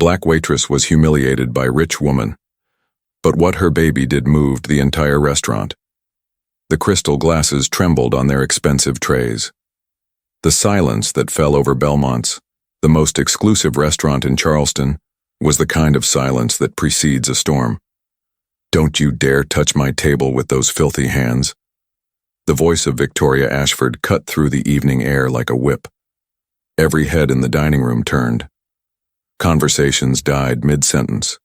black waitress was humiliated by rich woman, but what her baby did moved the entire restaurant. The crystal glasses trembled on their expensive trays. The silence that fell over Belmont's, the most exclusive restaurant in Charleston, was the kind of silence that precedes a storm. "Don't you dare touch my table with those filthy hands." The voice of Victoria Ashford cut through the evening air like a whip. Every head in the dining room turned. Conversations died mid-sentence.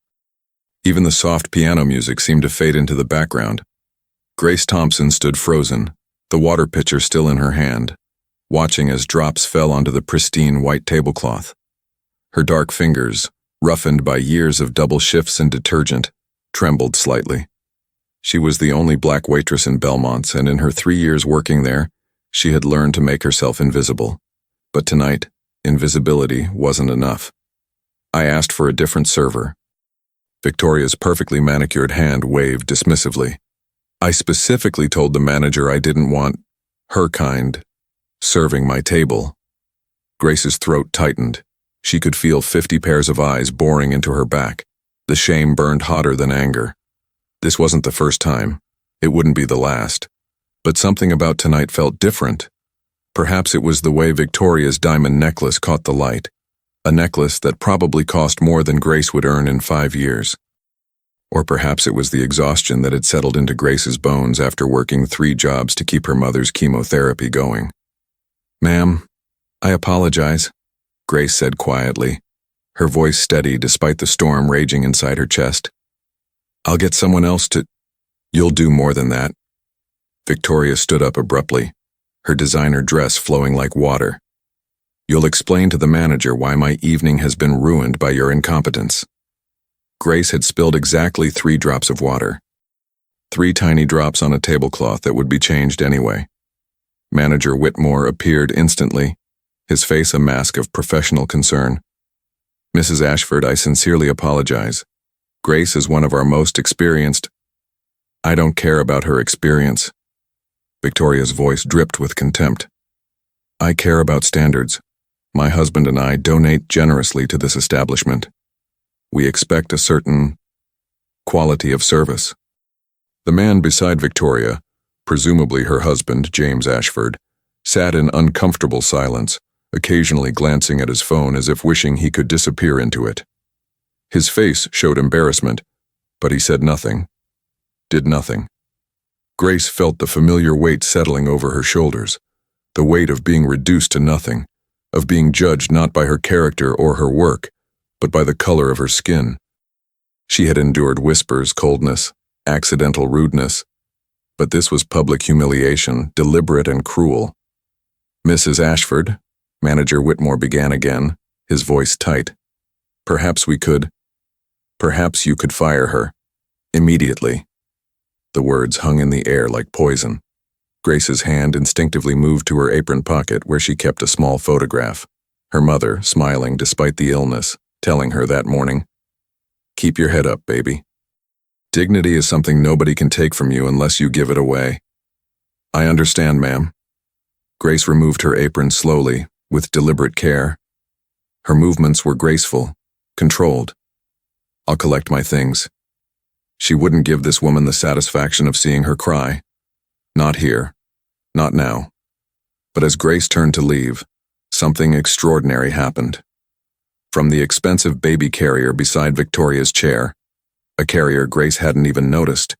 Even the soft piano music seemed to fade into the background. Grace Thompson stood frozen, the water pitcher still in her hand, watching as drops fell onto the pristine white tablecloth. Her dark fingers, roughened by years of double shifts in detergent, trembled slightly. She was the only black waitress in Belmont's, and in her 3 years working there, she had learned to make herself invisible. But tonight, invisibility wasn't enough. "I asked for a different server." Victoria's perfectly manicured hand waved dismissively. "I specifically told the manager I didn't want her kind serving my table." Grace's throat tightened. She could feel 50 pairs of eyes boring into her back. The shame burned hotter than anger. This wasn't the first time. It wouldn't be the last. But something about tonight felt different. Perhaps it was the way Victoria's diamond necklace caught the light. A necklace that probably cost more than Grace would earn in 5 years. Or perhaps it was the exhaustion that had settled into Grace's bones after working 3 jobs to keep her mother's chemotherapy going. "Ma'am, I apologize," Grace said quietly, her voice steady despite the storm raging inside her chest. "I'll get someone else to—" "You'll do more than that." Victoria stood up abruptly, her designer dress flowing like water. "You'll explain to the manager why my evening has been ruined by your incompetence." Grace had spilled exactly 3 drops of water. 3 tiny drops on a tablecloth that would be changed anyway. Manager Whitmore appeared instantly, his face a mask of professional concern. "Mrs. Ashford, I sincerely apologize. Grace is one of our most experienced—" "I don't care about her experience." Victoria's voice dripped with contempt. "I care about standards. My husband and I donate generously to this establishment. We expect a certain quality of service." The man beside Victoria, presumably her husband, James Ashford, sat in uncomfortable silence, occasionally glancing at his phone as if wishing he could disappear into it. His face showed embarrassment, but he said nothing, did nothing. Grace felt the familiar weight settling over her shoulders, the weight of being reduced to nothing, of being judged not by her character or her work, but by the color of her skin. She had endured whispers, coldness, accidental rudeness, but this was public humiliation, deliberate and cruel. "Mrs. Ashford," Manager Whitmore began again, his voice tight. Perhaps you could fire her. Immediately." The words hung in the air like poison. Grace's hand instinctively moved to her apron pocket where she kept a small photograph. Her mother, smiling despite the illness, telling her that morning, "Keep your head up, baby. Dignity is something nobody can take from you unless you give it away." "I understand, ma'am." Grace removed her apron slowly, with deliberate care. Her movements were graceful, controlled. "I'll collect my things." She wouldn't give this woman the satisfaction of seeing her cry. Not here. Not now. But as Grace turned to leave, something extraordinary happened. From the expensive baby carrier beside Victoria's chair, a carrier Grace hadn't even noticed,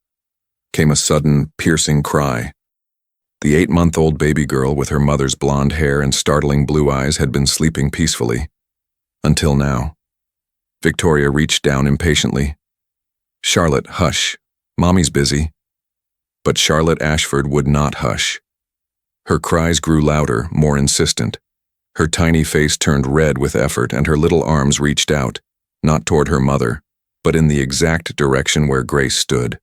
came a sudden, piercing cry. The 8-month-old baby girl with her mother's blonde hair and startling blue eyes had been sleeping peacefully. Until now. Victoria reached down impatiently. "Charlotte, hush. Mommy's busy." But Charlotte Ashford would not hush. Her cries grew louder, more insistent. Her tiny face turned red with effort and her little arms reached out, not toward her mother, but in the exact direction where Grace stood.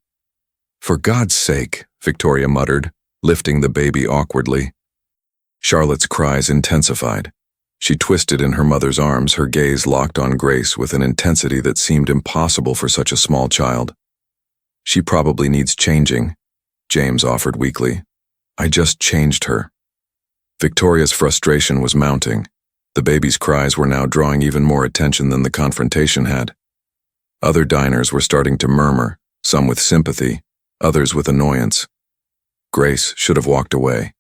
"For God's sake," Victoria muttered, lifting the baby awkwardly. Charlotte's cries intensified. She twisted in her mother's arms, her gaze locked on Grace with an intensity that seemed impossible for such a small child. "She probably needs changing," James offered weakly. "I just changed her." Victoria's frustration was mounting. The baby's cries were now drawing even more attention than the confrontation had. Other diners were starting to murmur, some with sympathy, others with annoyance. Grace should have walked away.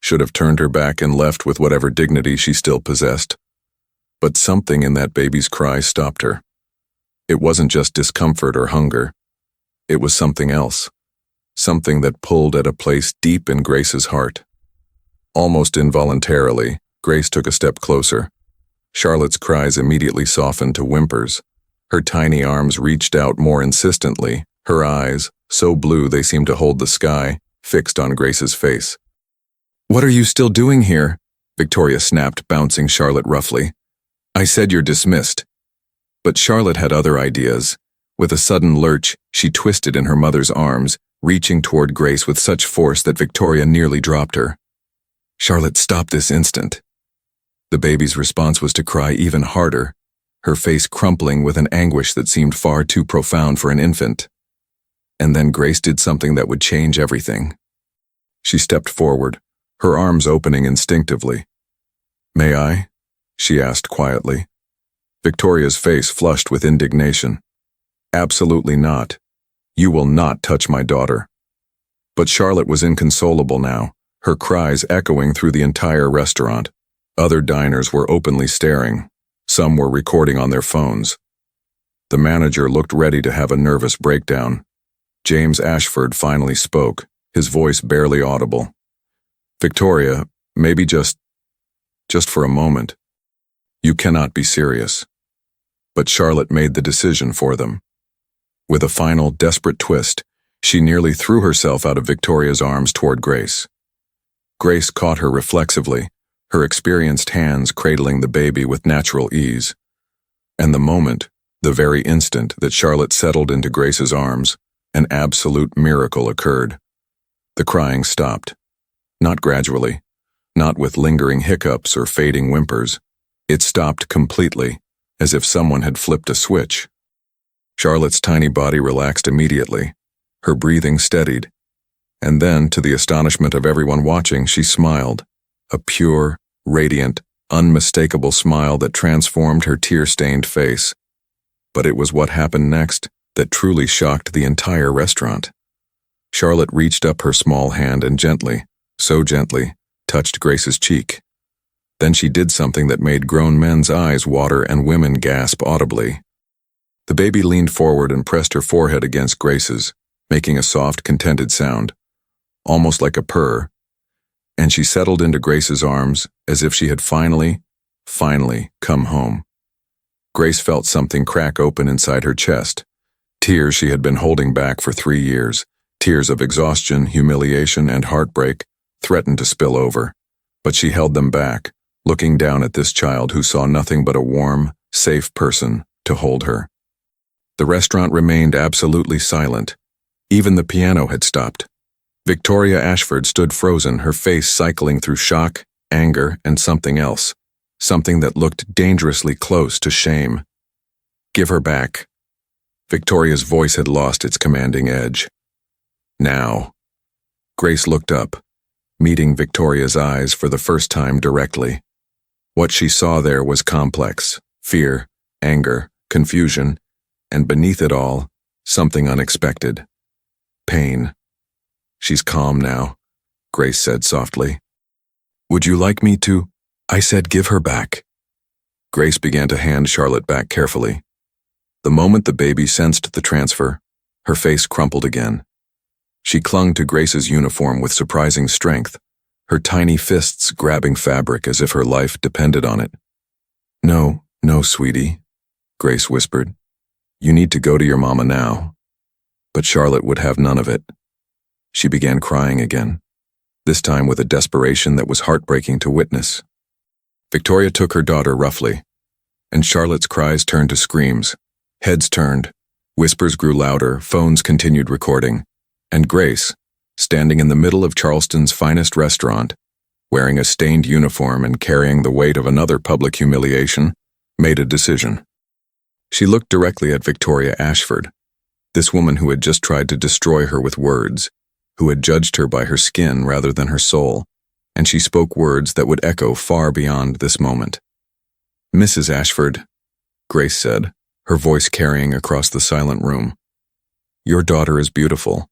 Should have turned her back and left with whatever dignity she still possessed. But something in that baby's cry stopped her. It wasn't just discomfort or hunger. It was something else. Something that pulled at a place deep in Grace's heart. Almost involuntarily, Grace took a step closer. Charlotte's cries immediately softened to whimpers. Her tiny arms reached out more insistently, her eyes, so blue they seemed to hold the sky, fixed on Grace's face. "What are you still doing here?" Victoria snapped, bouncing Charlotte roughly. "I said you're dismissed." But Charlotte had other ideas. With a sudden lurch, she twisted in her mother's arms, reaching toward Grace with such force that Victoria nearly dropped her. "Charlotte, stop this instant." The baby's response was to cry even harder, her face crumpling with an anguish that seemed far too profound for an infant. And then Grace did something that would change everything. She stepped forward, her arms opening instinctively. "May I?" she asked quietly. Victoria's face flushed with indignation. "Absolutely not. You will not touch my daughter." But Charlotte was inconsolable now, her cries echoing through the entire restaurant. Other diners were openly staring. Some were recording on their phones. The manager looked ready to have a nervous breakdown. James Ashford finally spoke, his voice barely audible. "Victoria, maybe just for a moment. You cannot be serious." But Charlotte made the decision for them. With a final, desperate twist, she nearly threw herself out of Victoria's arms toward Grace. Grace caught her reflexively, her experienced hands cradling the baby with natural ease. And the very instant that Charlotte settled into Grace's arms, an absolute miracle occurred. The crying stopped. Not gradually, not with lingering hiccups or fading whimpers. It stopped completely, as if someone had flipped a switch. Charlotte's tiny body relaxed immediately. Her breathing steadied. And then, to the astonishment of everyone watching, she smiled. A pure, radiant, unmistakable smile that transformed her tear-stained face. But it was what happened next that truly shocked the entire restaurant. Charlotte reached up her small hand and gently, so gently, touched Grace's cheek. Then she did something that made grown men's eyes water and women gasp audibly. The baby leaned forward and pressed her forehead against Grace's, making a soft, contented sound, almost like a purr, and she settled into Grace's arms as if she had finally come home. Grace felt something crack open inside her chest. Tears she had been holding back for 3 years, tears of exhaustion, humiliation, and heartbreak, threatened to spill over. But she held them back, looking down at this child who saw nothing but a warm, safe person to hold her. The restaurant remained absolutely silent. Even the piano had stopped. Victoria Ashford stood frozen, her face cycling through shock, anger, and something else. Something that looked dangerously close to shame. "Give her back." Victoria's voice had lost its commanding edge. "Now." Grace looked up, meeting Victoria's eyes for the first time directly. What she saw there was complex: fear, anger, confusion, and beneath it all, something unexpected. Pain. "She's calm now," Grace said softly. "Would you like me to?" "I said give her back." Grace began to hand Charlotte back carefully. The moment the baby sensed the transfer, her face crumpled again. She clung to Grace's uniform with surprising strength, her tiny fists grabbing fabric as if her life depended on it. No, sweetie," Grace whispered. "You need to go to your mama now." But Charlotte would have none of it. She began crying again, this time with a desperation that was heartbreaking to witness. Victoria took her daughter roughly, and Charlotte's cries turned to screams. Heads turned, whispers grew louder, phones continued recording, and Grace, standing in the middle of Charleston's finest restaurant, wearing a stained uniform and carrying the weight of another public humiliation, made a decision. She looked directly at Victoria Ashford, this woman who had just tried to destroy her with words, who had judged her by her skin rather than her soul, and she spoke words that would echo far beyond this moment. "Mrs. Ashford," Grace said, her voice carrying across the silent room. "Your daughter is beautiful,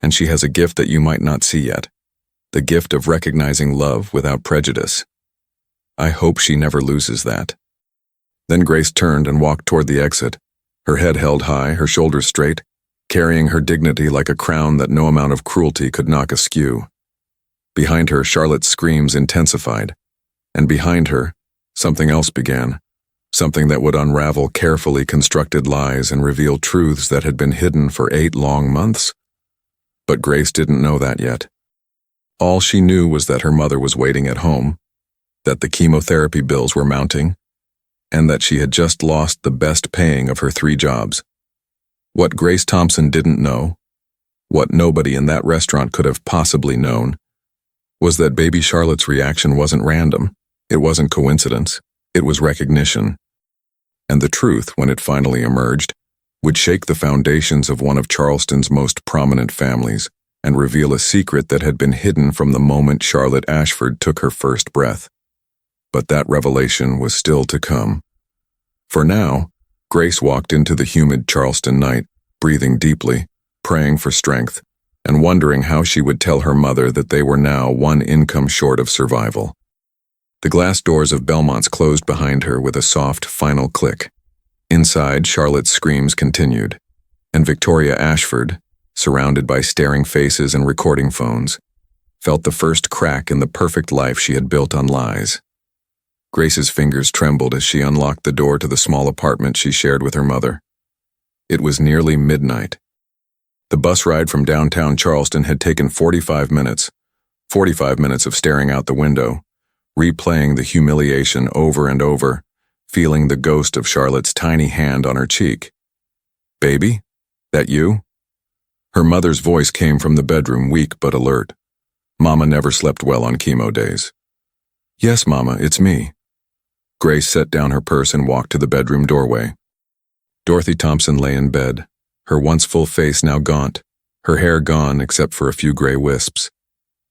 and she has a gift that you might not see yet, the gift of recognizing love without prejudice. I hope she never loses that." Then Grace turned and walked toward the exit, her head held high, her shoulders straight, carrying her dignity like a crown that no amount of cruelty could knock askew. Behind her, Charlotte's screams intensified, and behind her, something else began, something that would unravel carefully constructed lies and reveal truths that had been hidden for 8 long months. But Grace didn't know that yet. All she knew was that her mother was waiting at home, that the chemotherapy bills were mounting, and that she had just lost the best paying of her 3 jobs. What Grace Thompson didn't know, what nobody in that restaurant could have possibly known, was that baby Charlotte's reaction wasn't random, it wasn't coincidence, it was recognition. And the truth, when it finally emerged, would shake the foundations of one of Charleston's most prominent families and reveal a secret that had been hidden from the moment Charlotte Ashford took her first breath. But that revelation was still to come. For now, Grace walked into the humid Charleston night, breathing deeply, praying for strength, and wondering how she would tell her mother that they were now 1 income short of survival. The glass doors of Belmont's closed behind her with a soft, final click. Inside, Charlotte's screams continued, and Victoria Ashford, surrounded by staring faces and recording phones, felt the first crack in the perfect life she had built on lies. Grace's fingers trembled as she unlocked the door to the small apartment she shared with her mother. It was nearly midnight. The bus ride from downtown Charleston had taken 45 minutes, 45 minutes of staring out the window, replaying the humiliation over and over, feeling the ghost of Charlotte's tiny hand on her cheek. "Baby? That you?" Her mother's voice came from the bedroom, weak but alert. Mama never slept well on chemo days. "Yes, Mama, it's me." Grace set down her purse and walked to the bedroom doorway. Dorothy Thompson lay in bed, her once full face now gaunt, her hair gone except for a few gray wisps.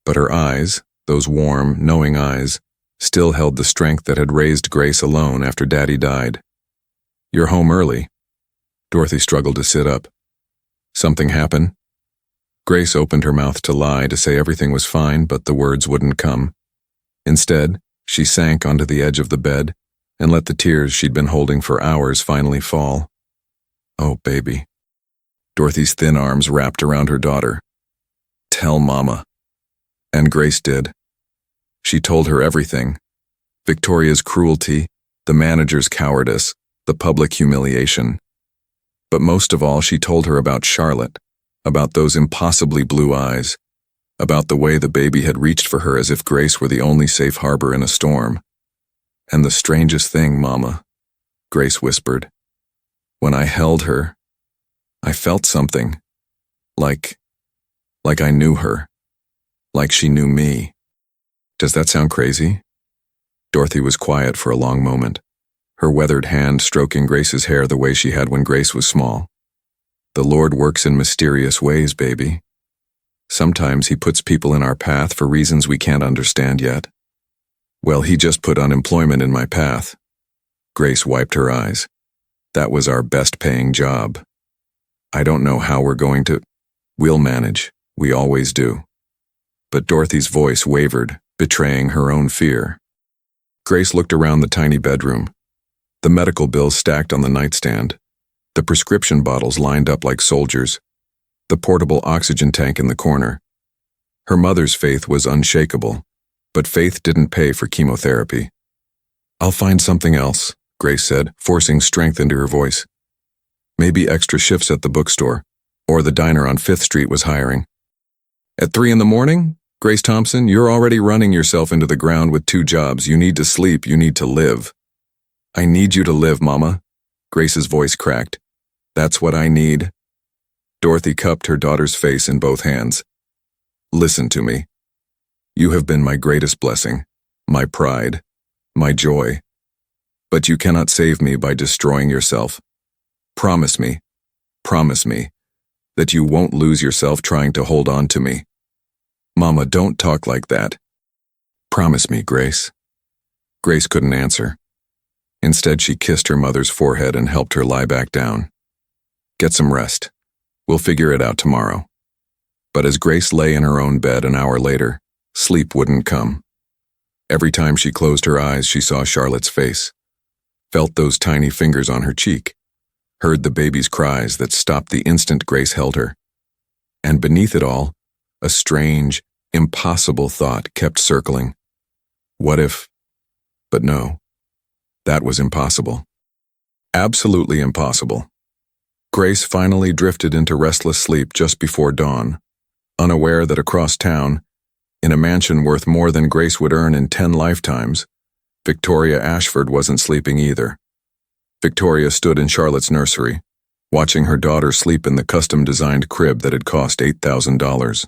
But her eyes, those warm, knowing eyes, still held the strength that had raised Grace alone after Daddy died. "You're home early." Dorothy struggled to sit up. "Something happen?" Grace opened her mouth to lie, to say everything was fine, but the words wouldn't come. Instead, she sank onto the edge of the bed and let the tears she'd been holding for hours finally fall. "Oh, baby." Dorothy's thin arms wrapped around her daughter. "Tell Mama." And Grace did. She told her everything. Victoria's cruelty, the manager's cowardice, the public humiliation. But most of all, she told her about Charlotte, about those impossibly blue eyes, about the way the baby had reached for her as if Grace were the only safe harbor in a storm. "And the strangest thing, Mama," Grace whispered, "when I held her, I felt something. Like I knew her. Like she knew me." Does that sound crazy? Dorothy was quiet for a long moment, her weathered hand stroking Grace's hair the way she had when Grace was small. "The Lord works in mysterious ways, baby. Sometimes He puts people in our path for reasons we can't understand yet. Well, He just put unemployment in my path." Grace wiped her eyes. "That was our best-paying job. I don't know how we're going to. We'll manage. We always do." But Dorothy's voice wavered, betraying her own fear. Grace looked around the tiny bedroom. The medical bills stacked on the nightstand, the prescription bottles lined up like soldiers, the portable oxygen tank in the corner. Her mother's faith was unshakable, but faith didn't pay for chemotherapy. "I'll find something else," Grace said, forcing strength into her voice. "Maybe extra shifts at the bookstore, or the diner on 5th Street was hiring." "At 3 in the morning? Grace Thompson, you're already running yourself into the ground with 2 jobs. You need to sleep, you need to live." "I need you to live, Mama." Grace's voice cracked. "That's what I need." Dorothy cupped her daughter's face in both hands. "Listen to me. You have been my greatest blessing, my pride, my joy. But you cannot save me by destroying yourself. Promise me, that you won't lose yourself trying to hold on to me. Mama, don't talk like that. Promise me, Grace." Grace couldn't answer. Instead, she kissed her mother's forehead and helped her lie back down. "Get some rest. We'll figure it out tomorrow." But as Grace lay in her own bed an hour later, sleep wouldn't come. Every time she closed her eyes, she saw Charlotte's face, felt those tiny fingers on her cheek, heard the baby's cries that stopped the instant Grace held her. And beneath it all, a strange, impossible thought kept circling. What if? But no, that was impossible. Absolutely impossible. Grace finally drifted into restless sleep just before dawn, unaware that across town, in a mansion worth more than Grace would earn in 10 lifetimes, Victoria Ashford wasn't sleeping either. Victoria stood in Charlotte's nursery, watching her daughter sleep in the custom-designed crib that had cost $8,000.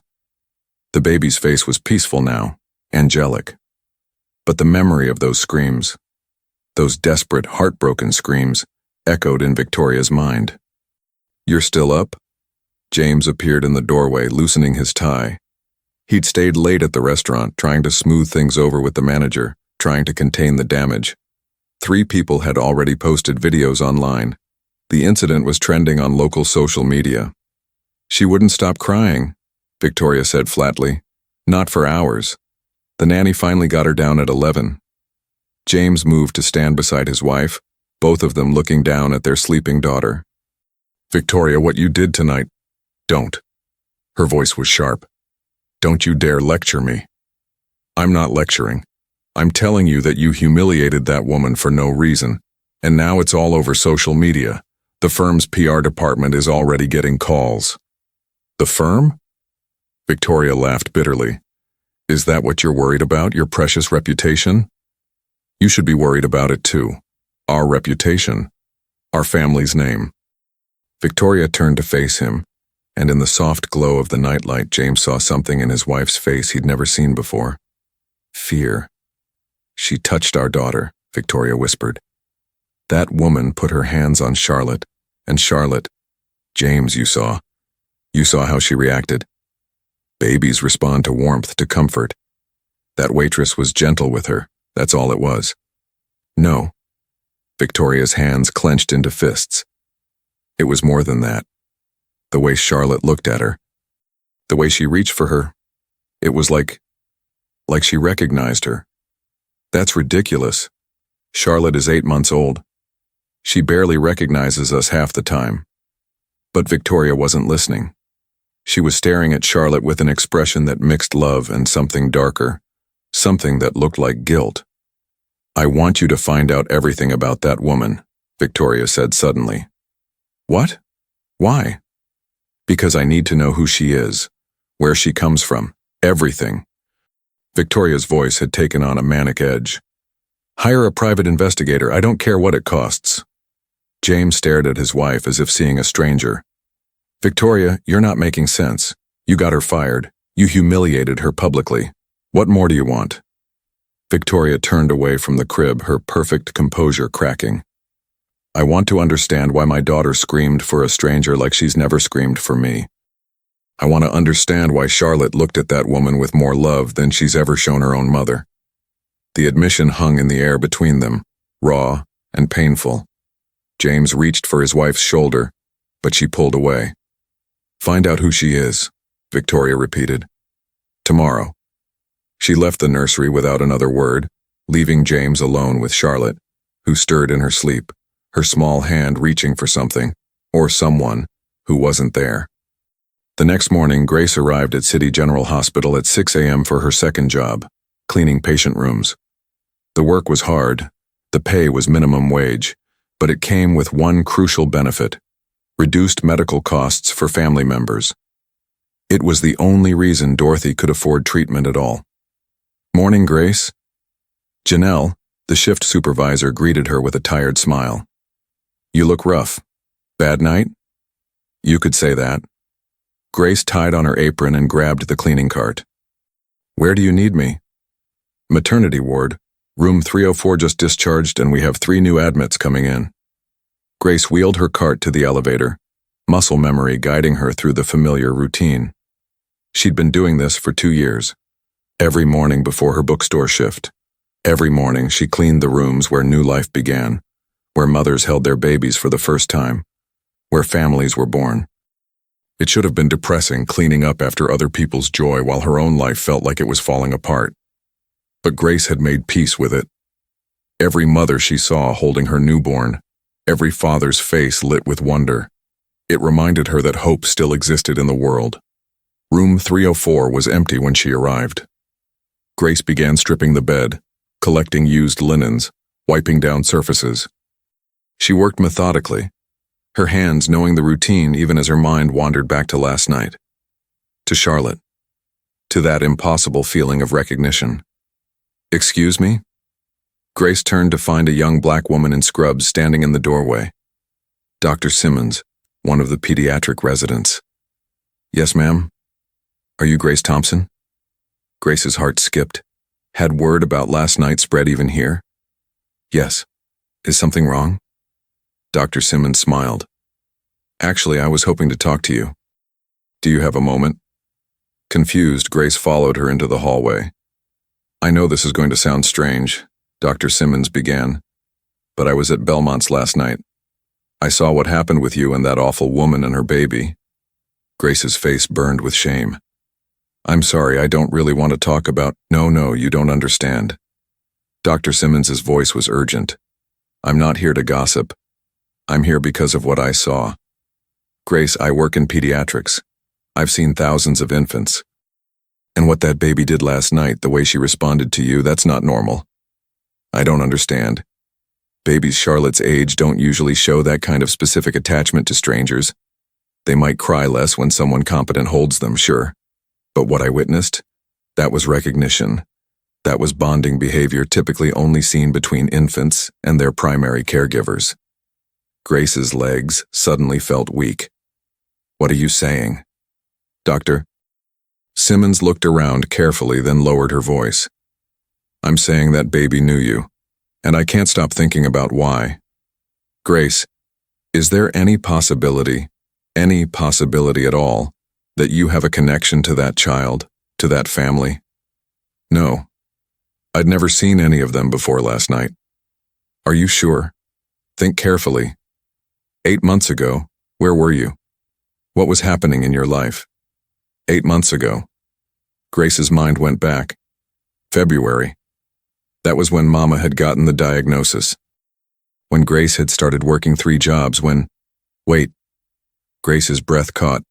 The baby's face was peaceful now, angelic. But the memory of those screams, those desperate, heartbroken screams, echoed in Victoria's mind. "You're still up?" James appeared in the doorway, loosening his tie. He'd stayed late at the restaurant, trying to smooth things over with the manager, trying to contain the damage. 3 people had already posted videos online. The incident was trending on local social media. "She wouldn't stop crying," Victoria said flatly. "Not for hours. The nanny finally got her down at 11. James moved to stand beside his wife, both of them looking down at their sleeping daughter. "Victoria, what you did tonight, don't." Her voice was sharp. "Don't you dare lecture me." "I'm not lecturing. I'm telling you that you humiliated that woman for no reason, and now it's all over social media. The firm's PR department is already getting calls." "The firm?" Victoria laughed bitterly. "Is that what you're worried about, your precious reputation? You should be worried about it too. Our reputation. Our family's name." Victoria turned to face him, and in the soft glow of the nightlight, James saw something in his wife's face he'd never seen before. Fear. "She touched our daughter," Victoria whispered. "That woman put her hands on Charlotte, and Charlotte, James, you saw how she reacted. Babies respond to warmth, to comfort. That waitress was gentle with her, that's all it was." "No." Victoria's hands clenched into fists. "It was more than that. The way Charlotte looked at her, the way she reached for her, it was like she recognized her. That's ridiculous. Charlotte is 8 months old. She barely recognizes us half the time." But Victoria wasn't listening. She was staring at Charlotte with an expression that mixed love and something darker, something that looked like guilt. "I want you to find out everything about that woman," Victoria said suddenly. "What? Why?" "Because I need to know who she is, where she comes from, everything." Victoria's voice had taken on a manic edge. "Hire a private investigator, I don't care what it costs." James stared at his wife as if seeing a stranger. "Victoria, you're not making sense. You got her fired. You humiliated her publicly. What more do you want?" Victoria turned away from the crib, her perfect composure cracking. "I want to understand why my daughter screamed for a stranger like she's never screamed for me. I want to understand why Charlotte looked at that woman with more love than she's ever shown her own mother." The admission hung in the air between them, raw and painful. James reached for his wife's shoulder, but she pulled away. "Find out who she is," Victoria repeated. "Tomorrow." She left the nursery without another word, leaving James alone with Charlotte, who stirred in her sleep, her small hand reaching for something, or someone, who wasn't there. The next morning, Grace arrived at City General Hospital at 6 a.m. for her second job, cleaning patient rooms. The work was hard, the pay was minimum wage, but it came with one crucial benefit: reduced medical costs for family members. It was the only reason Dorothy could afford treatment at all. "Morning, Grace." Janelle, the shift supervisor, greeted her with a tired smile. "You look rough. Bad night?" "You could say that." Grace tied on her apron and grabbed the cleaning cart. "Where do you need me?" "Maternity ward. Room 304 just discharged and we have 3 new admits coming in." Grace wheeled her cart to the elevator, muscle memory guiding her through the familiar routine. She'd been doing this for 2 years. Every morning before her bookstore shift. Every morning she cleaned the rooms where new life began, where mothers held their babies for the first time, where families were born. It should have been depressing cleaning up after other people's joy while her own life felt like it was falling apart. But Grace had made peace with it. Every mother she saw holding her newborn, every father's face lit with wonder. It reminded her that hope still existed in the world. Room 304 was empty when she arrived. Grace began stripping the bed, collecting used linens, wiping down surfaces. She worked methodically, her hands knowing the routine even as her mind wandered back to last night. To Charlotte. To that impossible feeling of recognition. "Excuse me?" Grace turned to find a young black woman in scrubs standing in the doorway. Dr. Simmons, one of the pediatric residents. "Yes, ma'am. Are you Grace Thompson?" Grace's heart skipped. Had word about last night spread even here? "Yes. Is something wrong?" Dr. Simmons smiled. "Actually, I was hoping to talk to you. Do you have a moment?" Confused, Grace followed her into the hallway. "I know this is going to sound strange," Dr. Simmons began, "but I was at Belmont's last night. I saw what happened with you and that awful woman and her baby." Grace's face burned with shame. "I'm sorry, I don't really want to talk about—" No, you don't understand." Dr. Simmons's voice was urgent. "I'm not here to gossip. I'm here because of what I saw. Grace, I work in pediatrics. I've seen thousands of infants. And what that baby did last night, the way she responded to you, that's not normal. I don't understand. Babies Charlotte's age don't usually show that kind of specific attachment to strangers. They might cry less when someone competent holds them, sure. But what I witnessed? That was recognition. That was bonding behavior typically only seen between infants and their primary caregivers." Grace's legs suddenly felt weak. "What are you saying?" "Doctor?" Simmons looked around carefully, then lowered her voice. "I'm saying that baby knew you, and I can't stop thinking about why. Grace, is there any possibility at all, that you have a connection to that child, to that family?" "No. I'd never seen any of them before last night." "Are you sure? Think carefully. 8 months ago, where were you? What was happening in your life? 8 months ago." Grace's mind went back. February. That was when Mama had gotten the diagnosis. When Grace had started working 3 jobs Wait. Grace's breath caught.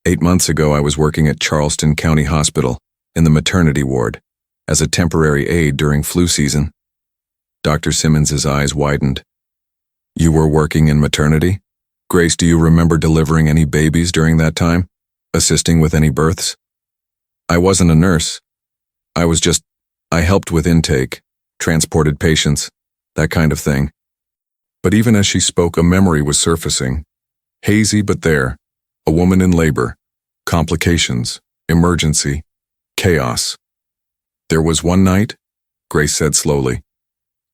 8 months ago I was working at Charleston County Hospital, in the maternity ward, as a temporary aide during flu season. Dr. Simmons's eyes widened. "You were working in maternity? Grace, do you remember delivering any babies during that time? Assisting with any births?" "I wasn't a nurse. I helped with intake, transported patients, that kind of thing." But even as she spoke, a memory was surfacing. Hazy but there. A woman in labor. Complications. Emergency. Chaos. "There was one night," Grace said slowly.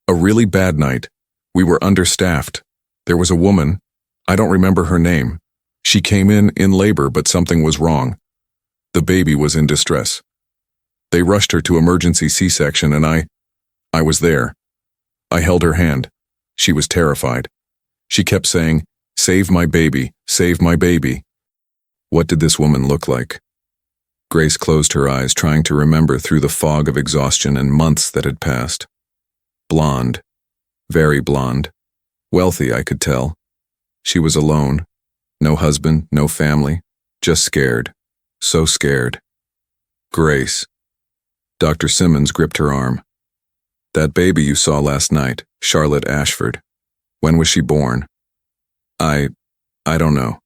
"A really bad night. We were understaffed. There was a woman, I don't remember her name. She came in labor, but something was wrong. The baby was in distress. They rushed her to emergency C-section and I was there. I held her hand. She was terrified. She kept saying, 'Save my baby, save my baby.'" What did this woman look like? Grace closed her eyes, trying to remember through the fog of exhaustion and months that had passed. Blonde. Very blonde. Wealthy, I could tell. She was alone. No husband, no family. Just scared. So scared. "Grace." Dr. Simmons gripped her arm. "That baby you saw last night, Charlotte Ashford. When was she born?" I don't know.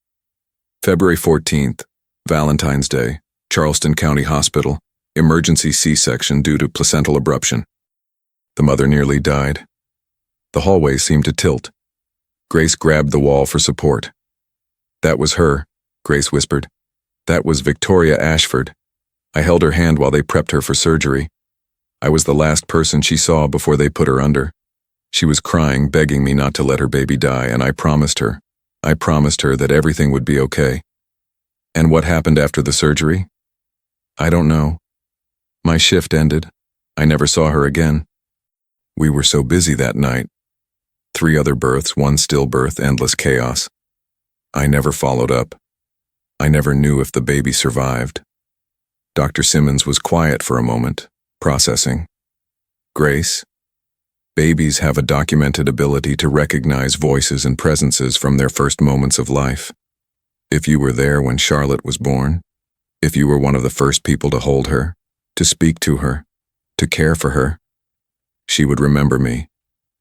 February 14th, Valentine's Day, Charleston County Hospital, emergency C-section due to placental abruption. The mother nearly died. The hallway seemed to tilt. Grace grabbed the wall for support. "That was her," Grace whispered. "That was Victoria Ashford. I held her hand while they prepped her for surgery. I was the last person she saw before they put her under. She was crying, begging me not to let her baby die, and I promised her that everything would be okay." "And what happened after the surgery?" "I don't know. My shift ended. I never saw her again. We were so busy that night. 3 other births, 1 stillbirth, endless chaos. I never followed up. I never knew if the baby survived. Dr. Simmons was quiet for a moment, processing. Grace, babies have a documented ability to recognize voices and presences from their first moments of life. If you were there when Charlotte was born, if you were one of the first people to hold her, to speak to her, to care for her, she would remember me,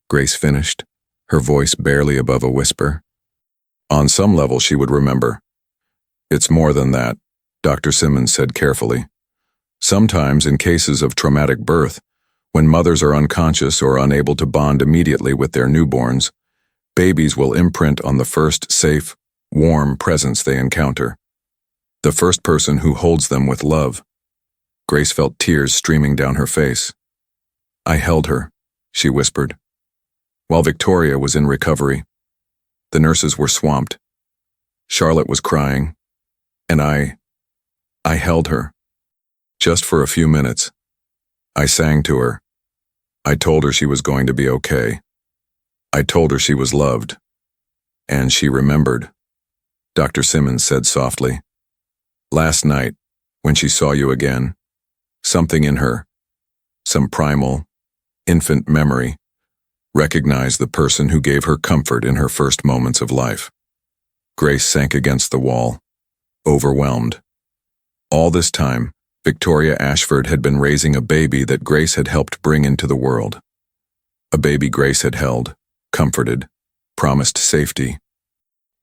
Grace finished, her voice barely above a whisper. On some level she would remember. It's more than that, Dr. Simmons said carefully. Sometimes in cases of traumatic birth, when mothers are unconscious or unable to bond immediately with their newborns, babies will imprint on the first safe, warm presence they encounter. The first person who holds them with love. Grace felt tears streaming down her face. I held her, she whispered. While Victoria was in recovery, the nurses were swamped. Charlotte was crying, and I held her. Just for a few minutes. I sang to her. I told her she was going to be okay. I told her she was loved. And she remembered. Dr. Simmons said softly. Last night, when she saw you again, something in her, some primal, infant memory, recognized the person who gave her comfort in her first moments of life. Grace sank against the wall, overwhelmed. All this time, Victoria Ashford had been raising a baby that Grace had helped bring into the world. A baby Grace had held, comforted, promised safety.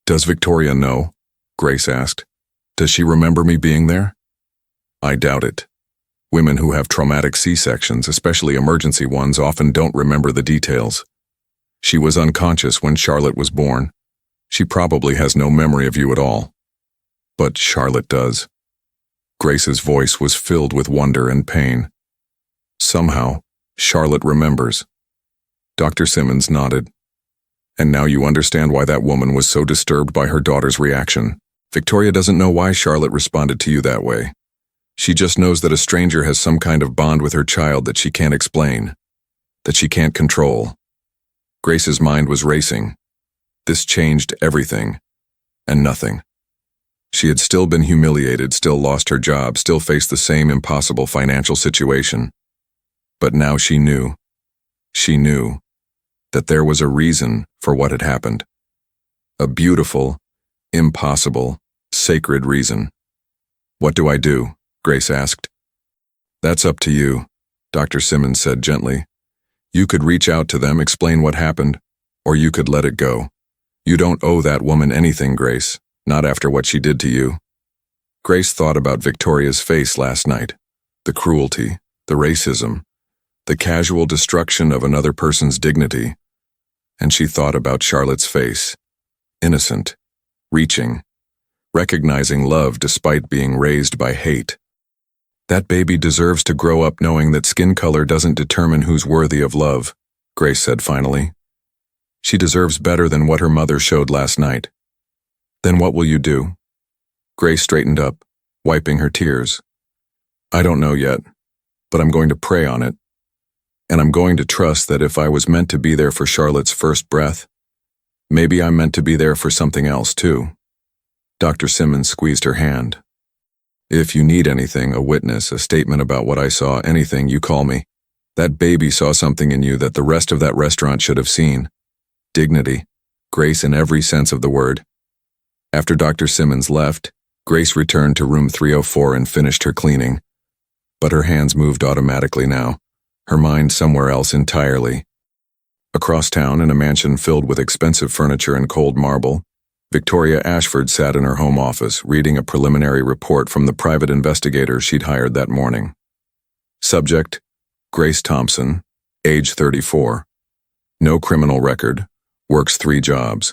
Does Victoria know? Grace asked. Does she remember me being there? I doubt it. Women who have traumatic C-sections, especially emergency ones, often don't remember the details. She was unconscious when Charlotte was born. She probably has no memory of you at all. But Charlotte does. Grace's voice was filled with wonder and pain. Somehow, Charlotte remembers. Dr. Simmons nodded. And now you understand why that woman was so disturbed by her daughter's reaction. Victoria doesn't know why Charlotte responded to you that way. She just knows that a stranger has some kind of bond with her child that she can't explain, that she can't control. Grace's mind was racing. This changed everything, and nothing. She had still been humiliated, still lost her job, still faced the same impossible financial situation. But now she knew that there was a reason for what had happened. A beautiful, impossible, sacred reason. What do I do? Grace asked. That's up to you, Dr. Simmons said gently. You could reach out to them, explain what happened, or you could let it go. You don't owe that woman anything, Grace, not after what she did to you. Grace thought about Victoria's face last night, the cruelty, the racism, the casual destruction of another person's dignity, and she thought about Charlotte's face, innocent, reaching, recognizing love despite being raised by hate. That baby deserves to grow up knowing that skin color doesn't determine who's worthy of love, Grace said finally. She deserves better than what her mother showed last night. Then what will you do? Grace straightened up, wiping her tears. I don't know yet, but I'm going to pray on it. And I'm going to trust that if I was meant to be there for Charlotte's first breath, maybe I'm meant to be there for something else too. Dr. Simmons squeezed her hand. If you need anything, a witness, a statement about what I saw, anything, you call me. That baby saw something in you that the rest of that restaurant should have seen. Dignity, grace in every sense of the word. After Dr. Simmons left, Grace returned to room 304 and finished her cleaning. But her hands moved automatically now, her mind somewhere else entirely. Across town, in a mansion filled with expensive furniture and cold marble, Victoria Ashford sat in her home office, reading a preliminary report from the private investigator she'd hired that morning. Subject, Grace Thompson, age 34. No criminal record, works 3 jobs,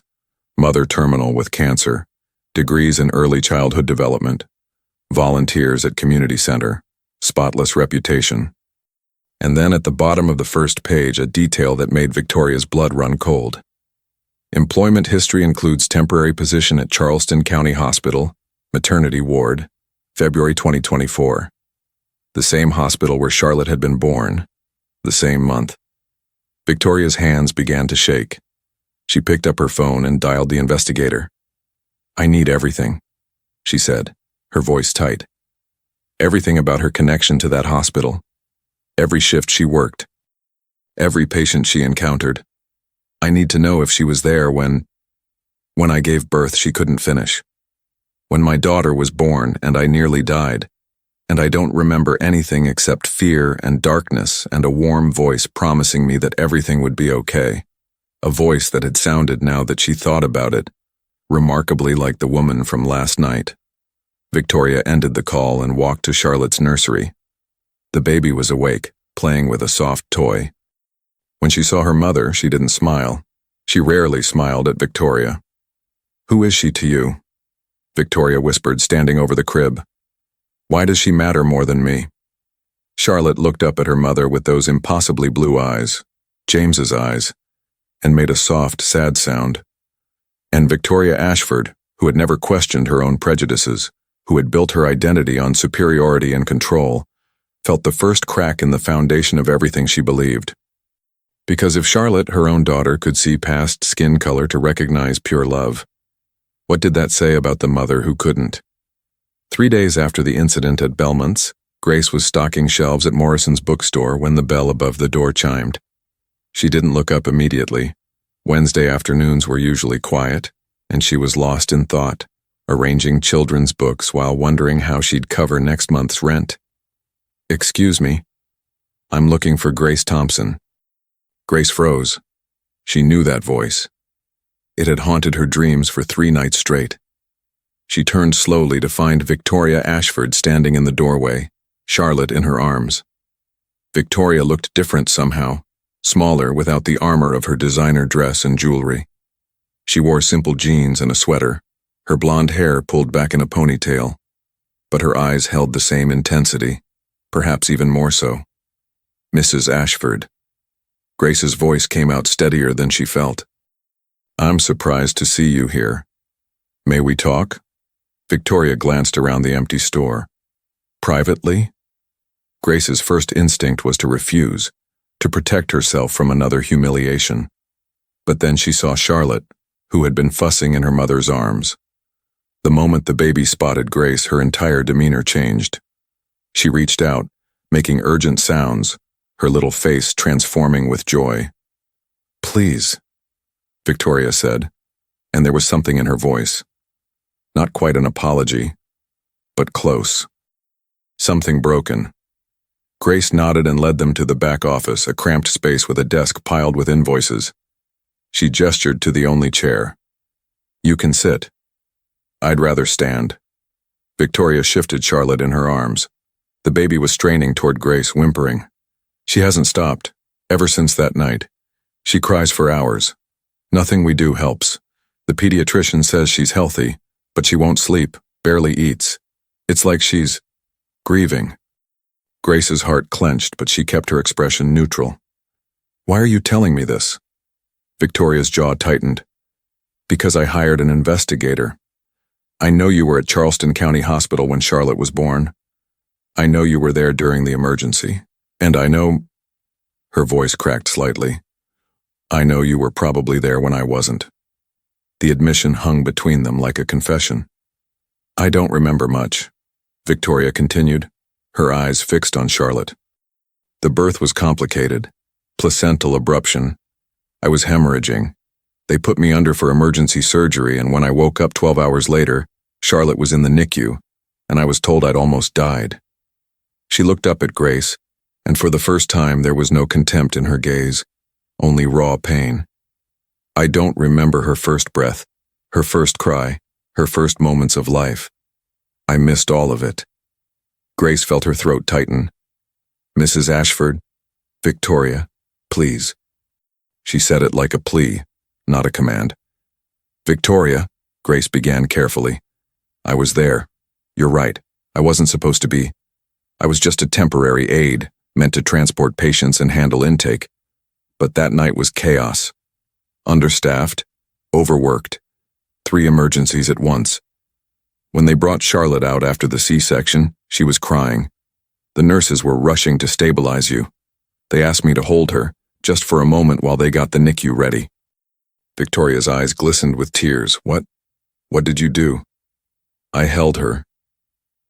mother terminal with cancer, degrees in early childhood development, volunteers at community center, spotless reputation. And then at the bottom of the first page, a detail that made Victoria's blood run cold. Employment history includes temporary position at Charleston County Hospital, maternity ward, February 2024. The same hospital where Charlotte had been born, the same month. Victoria's hands began to shake. She picked up her phone and dialed the investigator. "I need everything," she said, her voice tight. Everything about her connection to that hospital. Every shift she worked. Every patient she encountered. I need to know if she was there when I gave birth she couldn't finish. When my daughter was born and I nearly died. And I don't remember anything except fear and darkness and a warm voice promising me that everything would be okay. A voice that had sounded, now that she thought about it, remarkably like the woman from last night. Victoria ended the call and walked to Charlotte's nursery. The baby was awake, playing with a soft toy. When she saw her mother, she didn't smile. She rarely smiled at Victoria. "Who is she to you?" Victoria whispered, standing over the crib. "Why does she matter more than me?" Charlotte looked up at her mother with those impossibly blue eyes, James's eyes, and made a soft, sad sound. And Victoria Ashford, who had never questioned her own prejudices, who had built her identity on superiority and control, felt the first crack in the foundation of everything she believed. Because if Charlotte, her own daughter, could see past skin color to recognize pure love, what did that say about the mother who couldn't? 3 days after the incident at Belmont's, Grace was stocking shelves at Morrison's bookstore when the bell above the door chimed. She didn't look up immediately. Wednesday afternoons were usually quiet, and she was lost in thought, arranging children's books while wondering how she'd cover next month's rent. "Excuse me. I'm looking for Grace Thompson." Grace froze. She knew that voice. It had haunted her dreams for 3 nights straight. She turned slowly to find Victoria Ashford standing in the doorway, Charlotte in her arms. Victoria looked different somehow, smaller without the armor of her designer dress and jewelry. She wore simple jeans and a sweater, her blonde hair pulled back in a ponytail, but her eyes held the same intensity, perhaps even more so. "Mrs. Ashford." Grace's voice came out steadier than she felt. "I'm surprised to see you here. May we talk?" Victoria glanced around the empty store. "Privately?" Grace's first instinct was to refuse, to protect herself from another humiliation. But then she saw Charlotte, who had been fussing in her mother's arms. The moment the baby spotted Grace, her entire demeanor changed. She reached out, making urgent sounds, her little face transforming with joy. "Please," Victoria said, and there was something in her voice. Not quite an apology, but close. Something broken. Grace nodded and led them to the back office, a cramped space with a desk piled with invoices. She gestured to the only chair. "You can sit." "I'd rather stand." Victoria shifted Charlotte in her arms. The baby was straining toward Grace, whimpering. "She hasn't stopped, ever since that night. She cries for hours. Nothing we do helps. The pediatrician says she's healthy, but she won't sleep, barely eats. It's like she's grieving." Grace's heart clenched, but she kept her expression neutral. "Why are you telling me this?" Victoria's jaw tightened. "Because I hired an investigator. I know you were at Charleston County Hospital when Charlotte was born. I know you were there during the emergency. And I know—" Her voice cracked slightly. "I know you were probably there when I wasn't." The admission hung between them like a confession. "I don't remember much," Victoria continued, her eyes fixed on Charlotte. "The birth was complicated. Placental abruption. I was hemorrhaging. They put me under for emergency surgery, and when I woke up 12 hours later, Charlotte was in the NICU, and I was told I'd almost died." She looked up at Grace, and for the first time there was no contempt in her gaze, only raw pain. "I don't remember her first breath, her first cry, her first moments of life. I missed all of it." Grace felt her throat tighten. "Mrs. Ashford, Victoria, please." She said it like a plea, not a command. "Victoria," Grace began carefully. "I was there. You're right. I wasn't supposed to be. I was just a temporary aide, meant to transport patients and handle intake. But that night was chaos. Understaffed, overworked, 3 emergencies at once. When they brought Charlotte out after the C-section, she was crying. The nurses were rushing to stabilize you. They asked me to hold her, just for a moment while they got the NICU ready. Victoria's eyes glistened with tears. What did you do? I held her.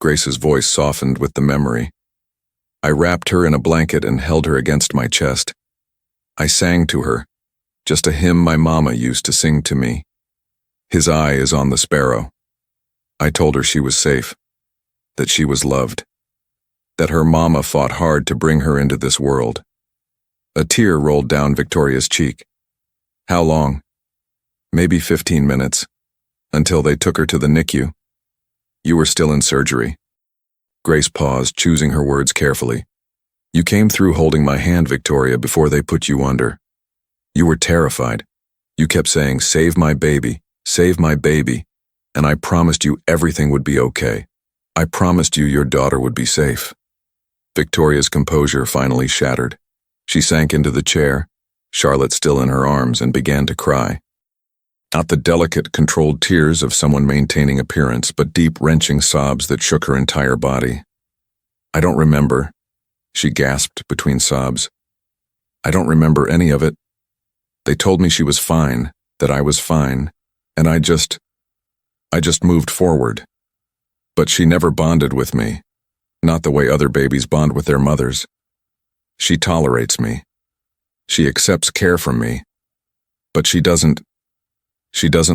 Grace's voice softened with the memory. I wrapped her in a blanket and held her against my chest. I sang to her, just a hymn my mama used to sing to me. His eye is on the sparrow. I told her she was safe, that she was loved, that her mama fought hard to bring her into this world. A tear rolled down Victoria's cheek. How long? Maybe 15 minutes, until they took her to the NICU. You were still in surgery. Grace paused, choosing her words carefully. You came through holding my hand, Victoria, before they put you under. You were terrified. You kept saying, save my baby, and I promised you everything would be okay. I promised you your daughter would be safe. Victoria's composure finally shattered. She sank into the chair, Charlotte still in her arms, and began to cry. Not the delicate, controlled tears of someone maintaining appearance, but deep, wrenching sobs that shook her entire body. I don't remember, she gasped between sobs. I don't remember any of it. They told me she was fine, that I was fine, and I just moved forward. But she never bonded with me, not the way other babies bond with their mothers. She tolerates me. She accepts care from me, but she doesn't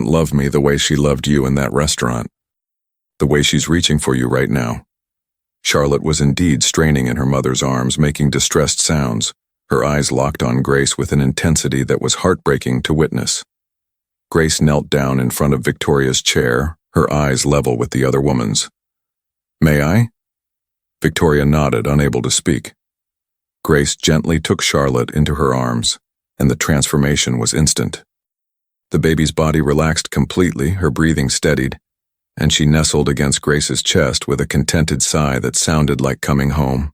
love me the way she loved you in that restaurant, the way she's reaching for you right now. Charlotte was indeed straining in her mother's arms, making distressed sounds, her eyes locked on Grace with an intensity that was heartbreaking to witness. Grace knelt down in front of Victoria's chair, her eyes level with the other woman's. May I? Victoria nodded, unable to speak. Grace gently took Charlotte into her arms, and the transformation was instant. The baby's body relaxed completely, her breathing steadied, and she nestled against Grace's chest with a contented sigh that sounded like coming home.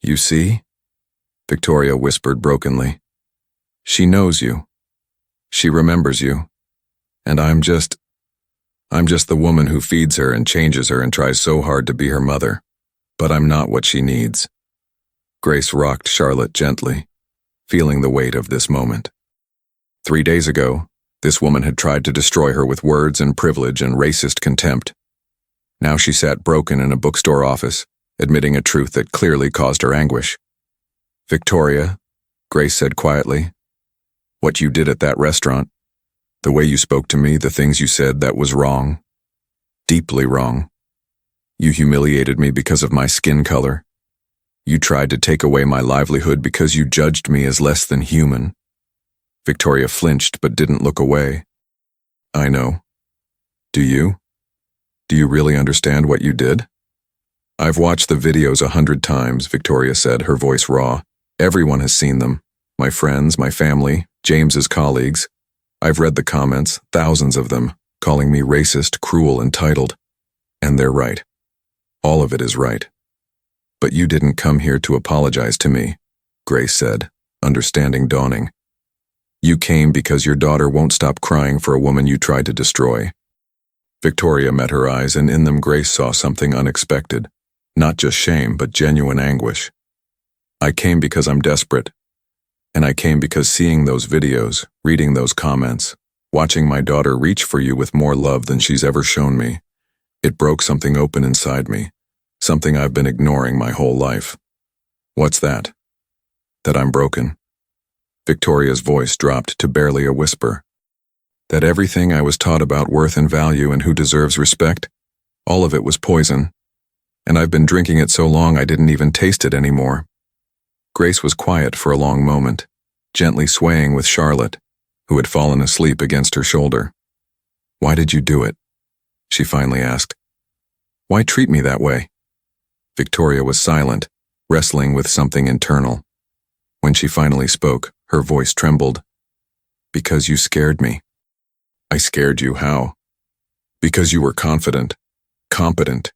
You see? Victoria whispered brokenly. She knows you. She remembers you. And I'm just the woman who feeds her and changes her and tries so hard to be her mother. But I'm not what she needs. Grace rocked Charlotte gently, feeling the weight of this moment. 3 days ago, this woman had tried to destroy her with words and privilege and racist contempt. Now she sat broken in a bookstore office, admitting a truth that clearly caused her anguish. Victoria, Grace said quietly, what you did at that restaurant, the way you spoke to me, the things you said, that was wrong. Deeply wrong. You humiliated me because of my skin color. You tried to take away my livelihood because you judged me as less than human. Victoria flinched but didn't look away. I know. Do you? Do you really understand what you did? I've watched the videos 100 times, Victoria said, her voice raw. Everyone has seen them. My friends, my family, James's colleagues. I've read the comments, thousands of them, calling me racist, cruel, entitled. And they're right. All of it is right. But you didn't come here to apologize to me, Grace said, understanding dawning. You came because your daughter won't stop crying for a woman you tried to destroy. Victoria met her eyes, and in them Grace saw something unexpected. Not just shame, but genuine anguish. I came because I'm desperate. And I came because seeing those videos, reading those comments, watching my daughter reach for you with more love than she's ever shown me, it broke something open inside me, something I've been ignoring my whole life. What's that? That I'm broken. Victoria's voice dropped to barely a whisper. That everything I was taught about worth and value and who deserves respect, all of it was poison. And I've been drinking it so long I didn't even taste it anymore. Grace was quiet for a long moment, gently swaying with Charlotte, who had fallen asleep against her shoulder. Why did you do it? She finally asked. Why treat me that way? Victoria was silent, wrestling with something internal. When she finally spoke, her voice trembled. Because you scared me. I scared you, how? Because you were confident, competent.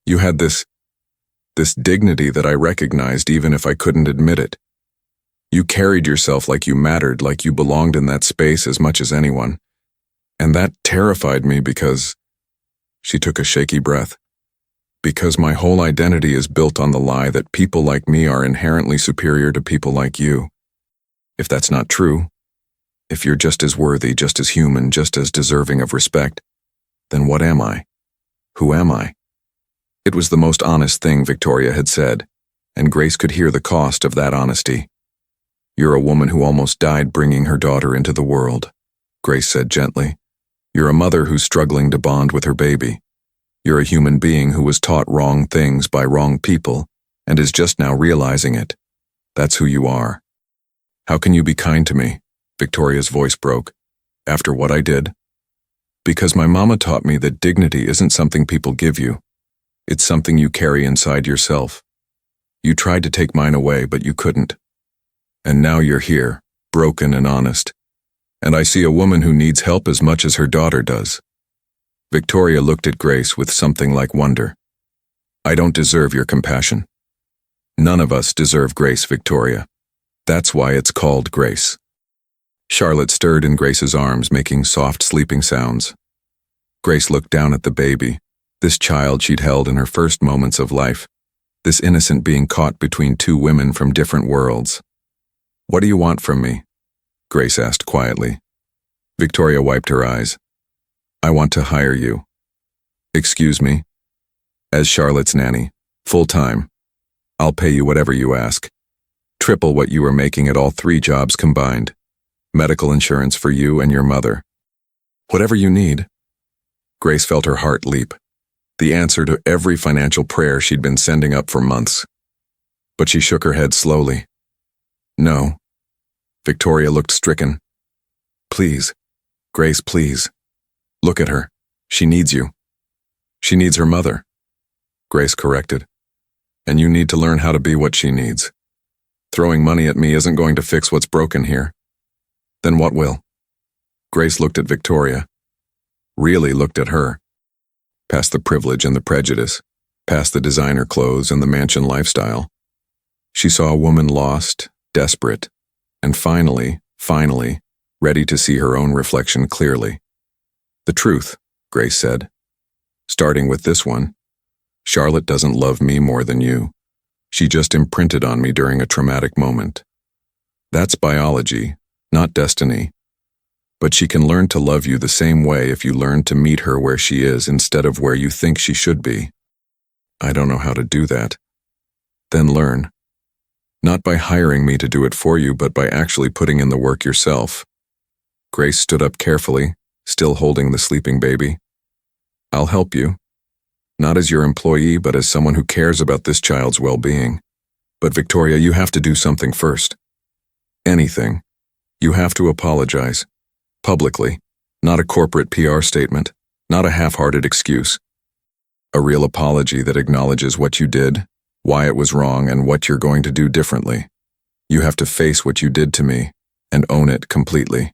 You had this dignity that I recognized even if I couldn't admit it. You carried yourself like you mattered, like you belonged in that space as much as anyone. And that terrified me because... She took a shaky breath. Because my whole identity is built on the lie that people like me are inherently superior to people like you. If that's not true, If you're just as worthy, just as human, just as deserving of respect, then what am I? Who am I? It was the most honest thing Victoria had said, and Grace could hear the cost of that honesty. You're a woman who almost died bringing her daughter into the world, Grace said gently. You're a mother who's struggling to bond with her baby. You're a human being who was taught wrong things by wrong people and is just now realizing it. That's who you are. How can you be kind to me? Victoria's voice broke. After what I did? Because my mama taught me that dignity isn't something people give you. It's something you carry inside yourself. You tried to take mine away, but you couldn't. And now you're here, broken and honest. And I see a woman who needs help as much as her daughter does. Victoria looked at Grace with something like wonder. I don't deserve your compassion. None of us deserve grace, Victoria. That's why it's called grace. Charlotte stirred in Grace's arms, making soft sleeping sounds. Grace looked down at the baby, this child she'd held in her first moments of life, this innocent being caught between two women from different worlds. What do you want from me? Grace asked quietly. Victoria wiped her eyes. I want to hire you. Excuse me? As Charlotte's nanny, full-time. I'll pay you whatever you ask. Triple what you were making at all 3 jobs combined. Medical insurance for you and your mother. Whatever you need. Grace felt her heart leap. The answer to every financial prayer she'd been sending up for months. But she shook her head slowly. No. Victoria looked stricken. Please. Grace, please. Look at her. She needs you. She needs her mother. Grace corrected. And you need to learn how to be what she needs. Throwing money at me isn't going to fix what's broken here. Then what will? Grace looked at Victoria. Really looked at her. Past the privilege and the prejudice. Past the designer clothes and the mansion lifestyle. She saw a woman lost, desperate, and finally, ready to see her own reflection clearly. The truth, Grace said. Starting with this one, Charlotte doesn't love me more than you. She just imprinted on me during a traumatic moment. That's biology, not destiny. But she can learn to love you the same way if you learn to meet her where she is instead of where you think she should be. I don't know how to do that. Then learn. Not by hiring me to do it for you, but by actually putting in the work yourself. Grace stood up carefully, still holding the sleeping baby. I'll help you. Not as your employee, but as someone who cares about this child's well-being. But Victoria, you have to do something first. Anything. You have to apologize. Publicly. Not a corporate PR statement. Not a half-hearted excuse. A real apology that acknowledges what you did, why it was wrong, and what you're going to do differently. You have to face what you did to me, and own it completely.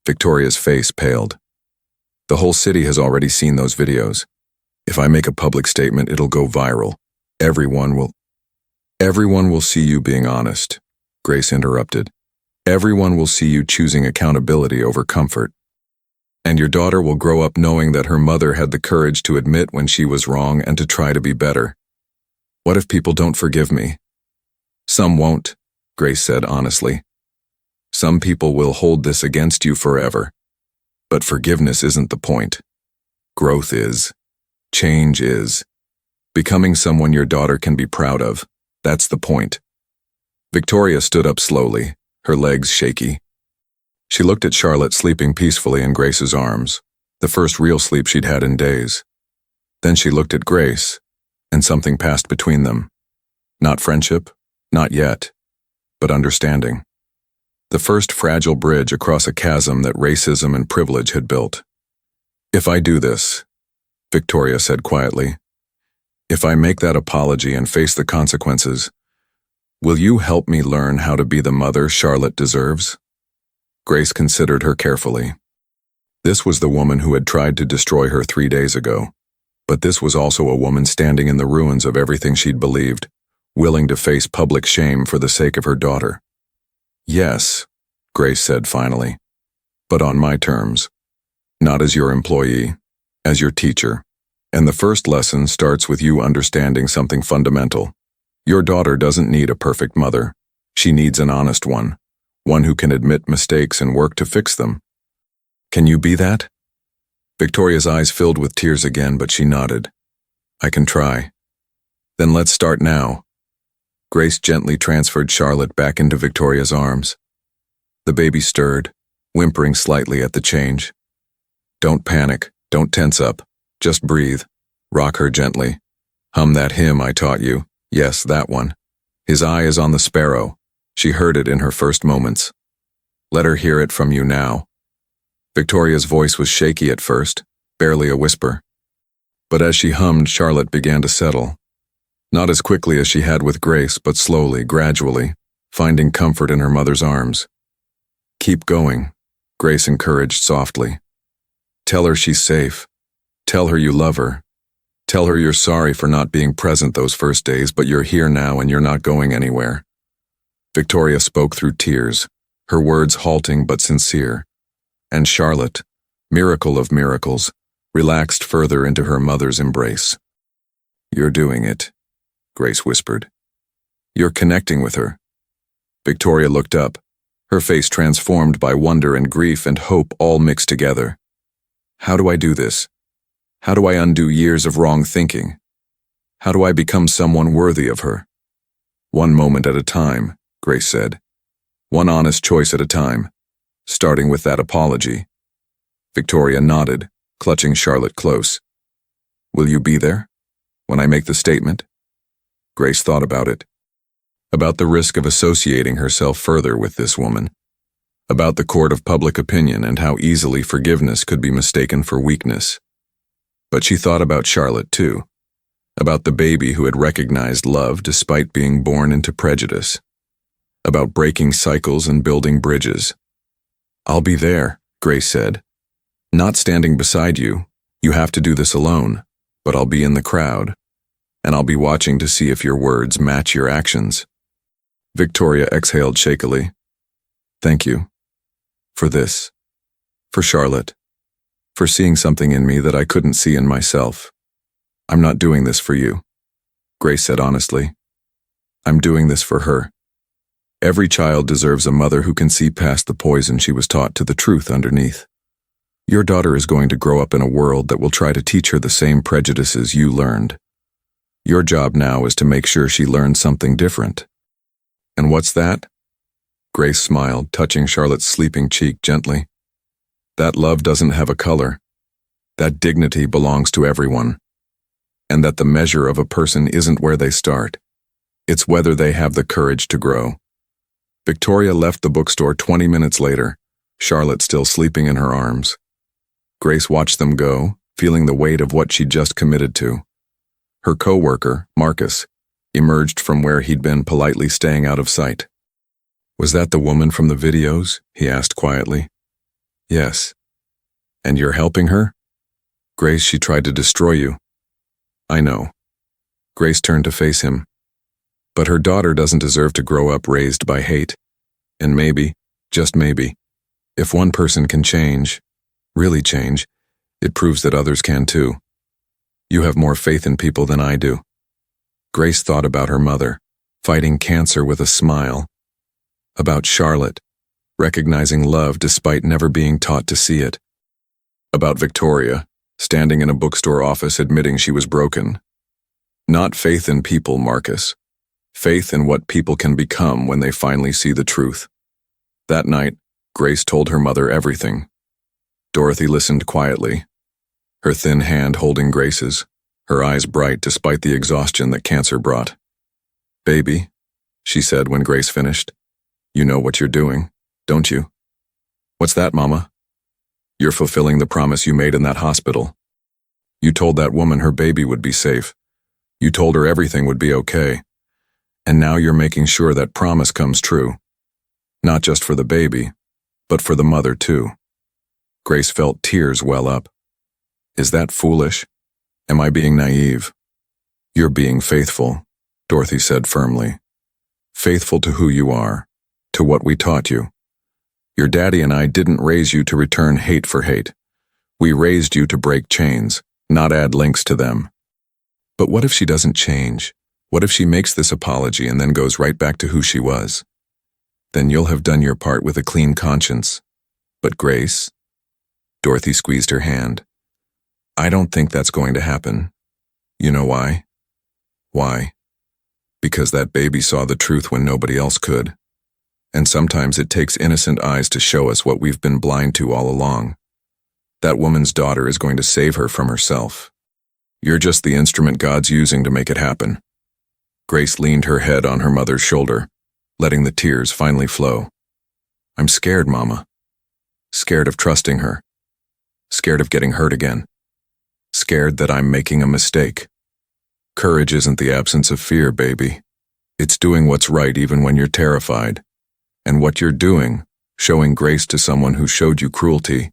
Victoria's face paled. The whole city has already seen those videos. If I make a public statement, it'll go viral. Everyone will see you being honest, Grace interrupted. Everyone will see you choosing accountability over comfort. And your daughter will grow up knowing that her mother had the courage to admit when she was wrong and to try to be better. What if people don't forgive me? Some won't, Grace said honestly. Some people will hold this against you forever. But forgiveness isn't the point. Growth is. Change is. Becoming someone your daughter can be proud of. That's the point. Victoria stood up slowly, her legs shaky. She looked at Charlotte sleeping peacefully in Grace's arms, the first real sleep she'd had in days. Then she looked at Grace, and something passed between them. Not friendship, not yet, but understanding. The first fragile bridge across a chasm that racism and privilege had built. If I do this, Victoria said quietly, if I make that apology and face the consequences, will you help me learn how to be the mother Charlotte deserves? Grace considered her carefully. This was the woman who had tried to destroy her 3 days ago, but this was also a woman standing in the ruins of everything she'd believed, willing to face public shame for the sake of her daughter. Yes, Grace said finally, but on my terms. Not as your employee, as your teacher. And the first lesson starts with you understanding something fundamental. Your daughter doesn't need a perfect mother. She needs an honest one one who can admit mistakes and work to fix them. Can you be that? Victoria's eyes filled with tears again, but she nodded. I can try. Then let's start now. Grace gently transferred Charlotte back into Victoria's arms. The baby stirred, whimpering slightly at the change. Don't panic, don't tense up, just breathe. Rock her gently. Hum that hymn I taught you. Yes, that one. His eye is on the sparrow. She heard it in her first moments. Let her hear it from you now. Victoria's voice was shaky at first, barely a whisper. But as she hummed, Charlotte began to settle. Not as quickly as she had with Grace, but slowly, gradually, finding comfort in her mother's arms. Keep going, Grace encouraged softly. Tell her she's safe. Tell her you love her. Tell her you're sorry for not being present those first days, but you're here now and you're not going anywhere. Victoria spoke through tears, her words halting but sincere. And Charlotte, miracle of miracles, relaxed further into her mother's embrace. You're doing it, Grace whispered. You're connecting with her. Victoria looked up, her face transformed by wonder and grief and hope all mixed together. How do I do this? How do I undo years of wrong thinking? How do I become someone worthy of her? One moment at a time, Grace said. One honest choice at a time, starting with that apology. Victoria nodded, clutching Charlotte close. Will you be there when I make the statement? Grace thought about it. About the risk of associating herself further with this woman. About the court of public opinion and how easily forgiveness could be mistaken for weakness. But she thought about Charlotte too. About the baby who had recognized love despite being born into prejudice. About breaking cycles and building bridges. I'll be there, Grace said. Not standing beside you. You have to do this alone. But I'll be in the crowd. And I'll be watching to see if your words match your actions. Victoria exhaled shakily. Thank you. For this. For Charlotte. For seeing something in me that I couldn't see in myself. I'm not doing this for you, Grace said honestly. I'm doing this for her. Every child deserves a mother who can see past the poison she was taught to the truth underneath. Your daughter is going to grow up in a world that will try to teach her the same prejudices you learned. Your job now is to make sure she learns something different. And what's that? Grace smiled, touching Charlotte's sleeping cheek gently. That love doesn't have a color. That dignity belongs to everyone. And that the measure of a person isn't where they start. It's whether they have the courage to grow. Victoria left the bookstore 20 minutes later, Charlotte still sleeping in her arms. Grace watched them go, feeling the weight of what she'd just committed to. Her co-worker, Marcus, emerged from where he'd been politely staying out of sight. Was that the woman from the videos? He asked quietly. Yes. And you're helping her? Grace, she tried to destroy you. I know. Grace turned to face him. But her daughter doesn't deserve to grow up raised by hate. And maybe, just maybe, if one person can change, really change, it proves that others can too. You have more faith in people than I do. Grace thought about her mother, fighting cancer with a smile. About Charlotte, recognizing love despite never being taught to see it. About Victoria, standing in a bookstore office admitting she was broken. Not faith in people, Marcus. Faith in what people can become when they finally see the truth. That night, Grace told her mother everything. Dorothy listened quietly, her thin hand holding Grace's, her eyes bright despite the exhaustion that cancer brought. Baby, she said when Grace finished, you know what you're doing, don't you? What's that, Mama? You're fulfilling the promise you made in that hospital. You told that woman her baby would be safe. You told her everything would be okay. And now you're making sure that promise comes true. Not just for the baby, but for the mother too. Grace felt tears well up. Is that foolish? Am I being naive? You're being faithful, Dorothy said firmly. Faithful to who you are, to what we taught you. Your daddy and I didn't raise you to return hate for hate. We raised you to break chains, not add links to them. But what if she doesn't change? What if she makes this apology and then goes right back to who she was? Then you'll have done your part with a clean conscience. But Grace? Dorothy squeezed her hand. I don't think that's going to happen. You know why? Why? Because that baby saw the truth when nobody else could. And sometimes it takes innocent eyes to show us what we've been blind to all along. That woman's daughter is going to save her from herself. You're just the instrument God's using to make it happen. Grace leaned her head on her mother's shoulder, letting the tears finally flow. I'm scared, Mama. Scared of trusting her. Scared of getting hurt again. Scared that I'm making a mistake. Courage isn't the absence of fear, baby. It's doing what's right even when you're terrified. And what you're doing, showing grace to someone who showed you cruelty,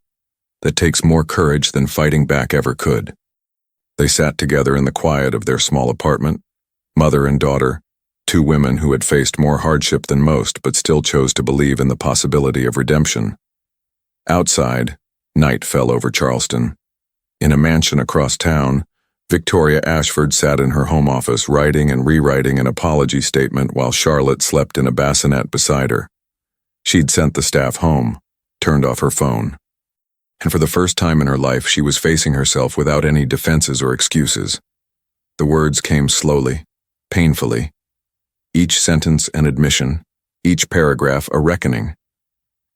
that takes more courage than fighting back ever could. They sat together in the quiet of their small apartment, mother and daughter, two women who had faced more hardship than most but still chose to believe in the possibility of redemption. Outside, night fell over Charleston. In a mansion across town, Victoria Ashford sat in her home office writing and rewriting an apology statement while Charlotte slept in a bassinet beside her. She'd sent the staff home, turned off her phone. And for the first time in her life, she was facing herself without any defenses or excuses. The words came slowly, painfully. Each sentence an admission, each paragraph a reckoning.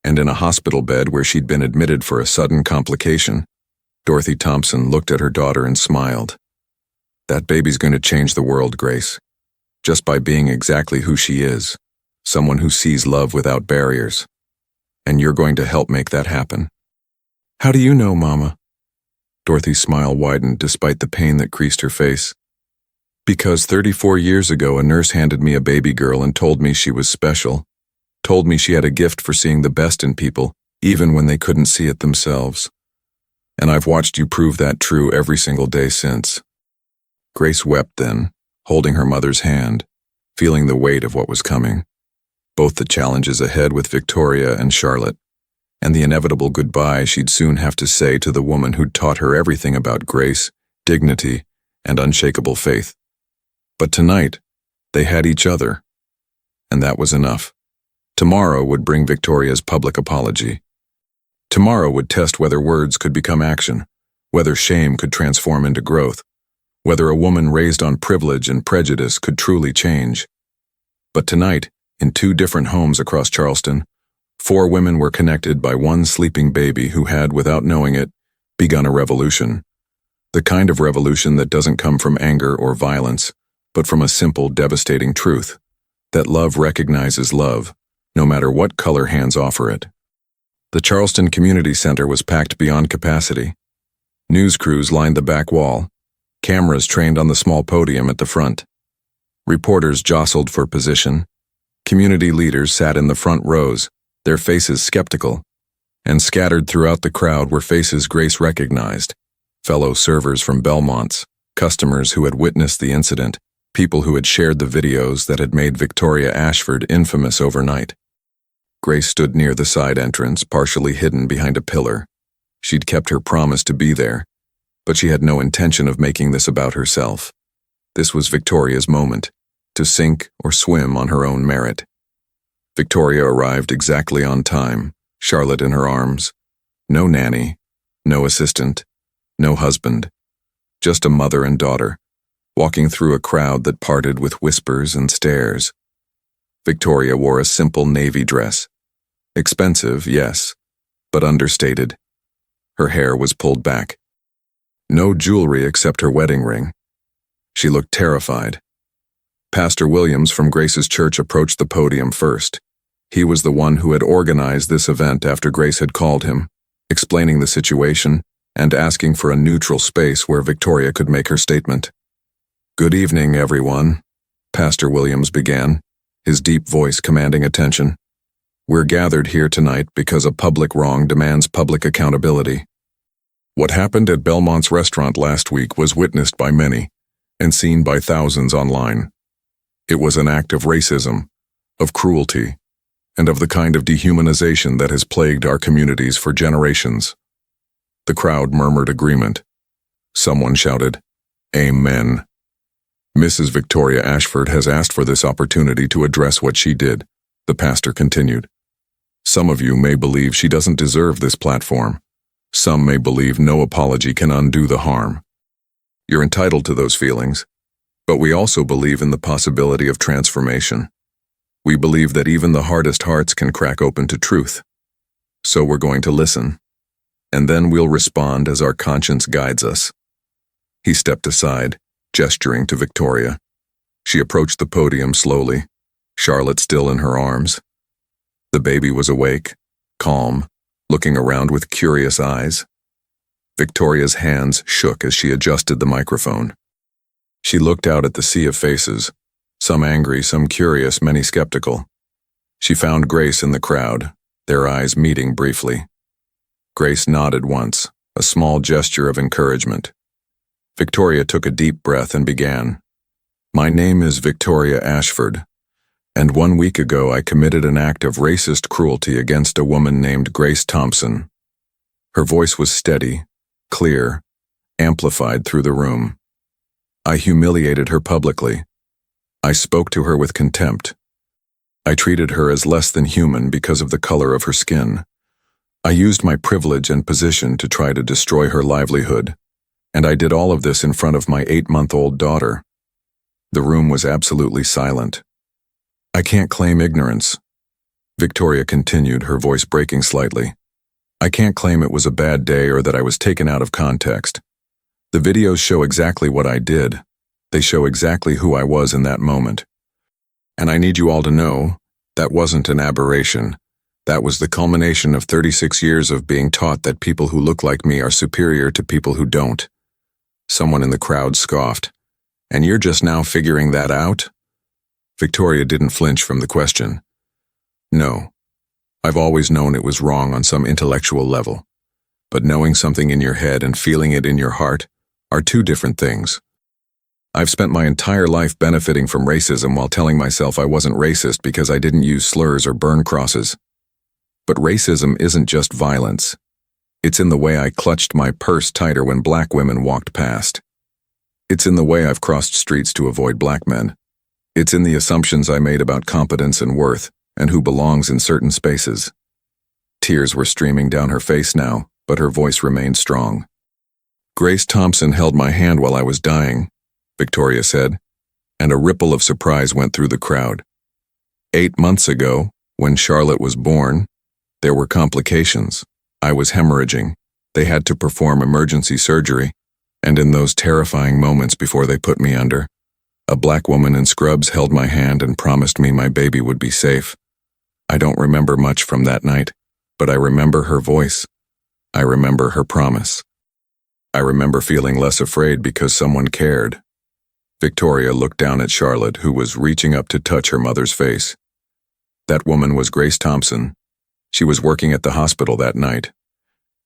And in a hospital bed where she'd been admitted for a sudden complication, Dorothy Thompson looked at her daughter and smiled. That baby's going to change the world, Grace. Just by being exactly who she is, someone who sees love without barriers. And you're going to help make that happen. How do you know, Mama? Dorothy's smile widened despite the pain that creased her face. Because 34 years ago a nurse handed me a baby girl and told me she was special. Told me she had a gift for seeing the best in people, even when they couldn't see it themselves. And I've watched you prove that true every single day since. Grace wept then, holding her mother's hand, feeling the weight of what was coming. Both the challenges ahead with Victoria and Charlotte, and the inevitable goodbye she'd soon have to say to the woman who'd taught her everything about grace, dignity, and unshakable faith. But tonight, they had each other, and that was enough. Tomorrow would bring Victoria's public apology. Tomorrow would test whether words could become action, whether shame could transform into growth, whether a woman raised on privilege and prejudice could truly change. But tonight, in two different homes across Charleston, 4 women were connected by one sleeping baby who had, without knowing it, begun a revolution. The kind of revolution that doesn't come from anger or violence, but from a simple, devastating truth, that love recognizes love, no matter what color hands offer it. The Charleston Community Center was packed beyond capacity. News crews lined the back wall, cameras trained on the small podium at the front. Reporters jostled for position. Community leaders sat in the front rows, their faces skeptical. And scattered throughout the crowd were faces Grace recognized, fellow servers from Belmont's, customers who had witnessed the incident, people who had shared the videos that had made Victoria Ashford infamous overnight. Grace stood near the side entrance, partially hidden behind a pillar. She'd kept her promise to be there, but she had no intention of making this about herself. This was Victoria's moment, to sink or swim on her own merit. Victoria arrived exactly on time, Charlotte in her arms. No nanny, no assistant, no husband, just a mother and daughter, walking through a crowd that parted with whispers and stares. Victoria wore a simple navy dress. Expensive, yes, but understated. Her hair was pulled back. No jewelry except her wedding ring. She looked terrified. Pastor Williams from Grace's church approached the podium first. He was the one who had organized this event after Grace had called him, explaining the situation and asking for a neutral space where Victoria could make her statement. "Good evening, everyone," Pastor Williams began, his deep voice commanding attention. "We're gathered here tonight because a public wrong demands public accountability. What happened at Belmont's restaurant last week was witnessed by many and seen by thousands online. It was an act of racism, of cruelty, and of the kind of dehumanization that has plagued our communities for generations." The crowd murmured agreement. Someone shouted, "Amen." Mrs. Victoria Ashford has asked for this opportunity to address what she did, The pastor continued. Some of you may believe she doesn't deserve this platform. Some may believe no apology can undo the harm. You're entitled to those feelings, but we also believe in the possibility of transformation. We believe that even the hardest hearts can crack open to truth. So we're going to listen, and then we'll respond as our conscience guides us. He stepped aside, gesturing to Victoria. She approached the podium slowly, Charlotte still in her arms. The baby was awake, calm, looking around with curious eyes. Victoria's hands shook as she adjusted the microphone. She looked out at the sea of faces, some angry, some curious, many skeptical. She found Grace in the crowd, their eyes meeting briefly. Grace nodded once, a small gesture of encouragement. Victoria took a deep breath and began. My name is Victoria Ashford, and 1 week ago I committed an act of racist cruelty against a woman named Grace Thompson. Her voice was steady, clear, amplified through the room. I humiliated her publicly. I spoke to her with contempt. I treated her as less than human because of the color of her skin. I used my privilege and position to try to destroy her livelihood, and I did all of this in front of my 8-month-old daughter. The room was absolutely silent. I can't claim ignorance. Victoria continued, her voice breaking slightly. I can't claim it was a bad day or that I was taken out of context. The videos show exactly what I did. They show exactly who I was in that moment. And I need you all to know, that wasn't an aberration. That was the culmination of 36 years of being taught that people who look like me are superior to people who don't. Someone in the crowd scoffed. And you're just now figuring that out? Victoria didn't flinch from the question. No. I've always known it was wrong on some intellectual level. But knowing something in your head and feeling it in your heart are two different things. I've spent my entire life benefiting from racism while telling myself I wasn't racist because I didn't use slurs or burn crosses. But racism isn't just violence. It's in the way I clutched my purse tighter when black women walked past. It's in the way I've crossed streets to avoid black men. It's in the assumptions I made about competence and worth, and who belongs in certain spaces. Tears were streaming down her face now, but her voice remained strong. Grace Thompson held my hand while I was dying, Victoria said, and a ripple of surprise went through the crowd. 8 months ago, when Charlotte was born, there were complications. I was hemorrhaging. They had to perform emergency surgery, and in those terrifying moments before they put me under, a black woman in scrubs held my hand and promised me my baby would be safe. I don't remember much from that night, but I remember her voice. I remember her promise. I remember feeling less afraid because someone cared. Victoria looked down at Charlotte, who was reaching up to touch her mother's face. That woman was Grace Thompson. She was working at the hospital that night.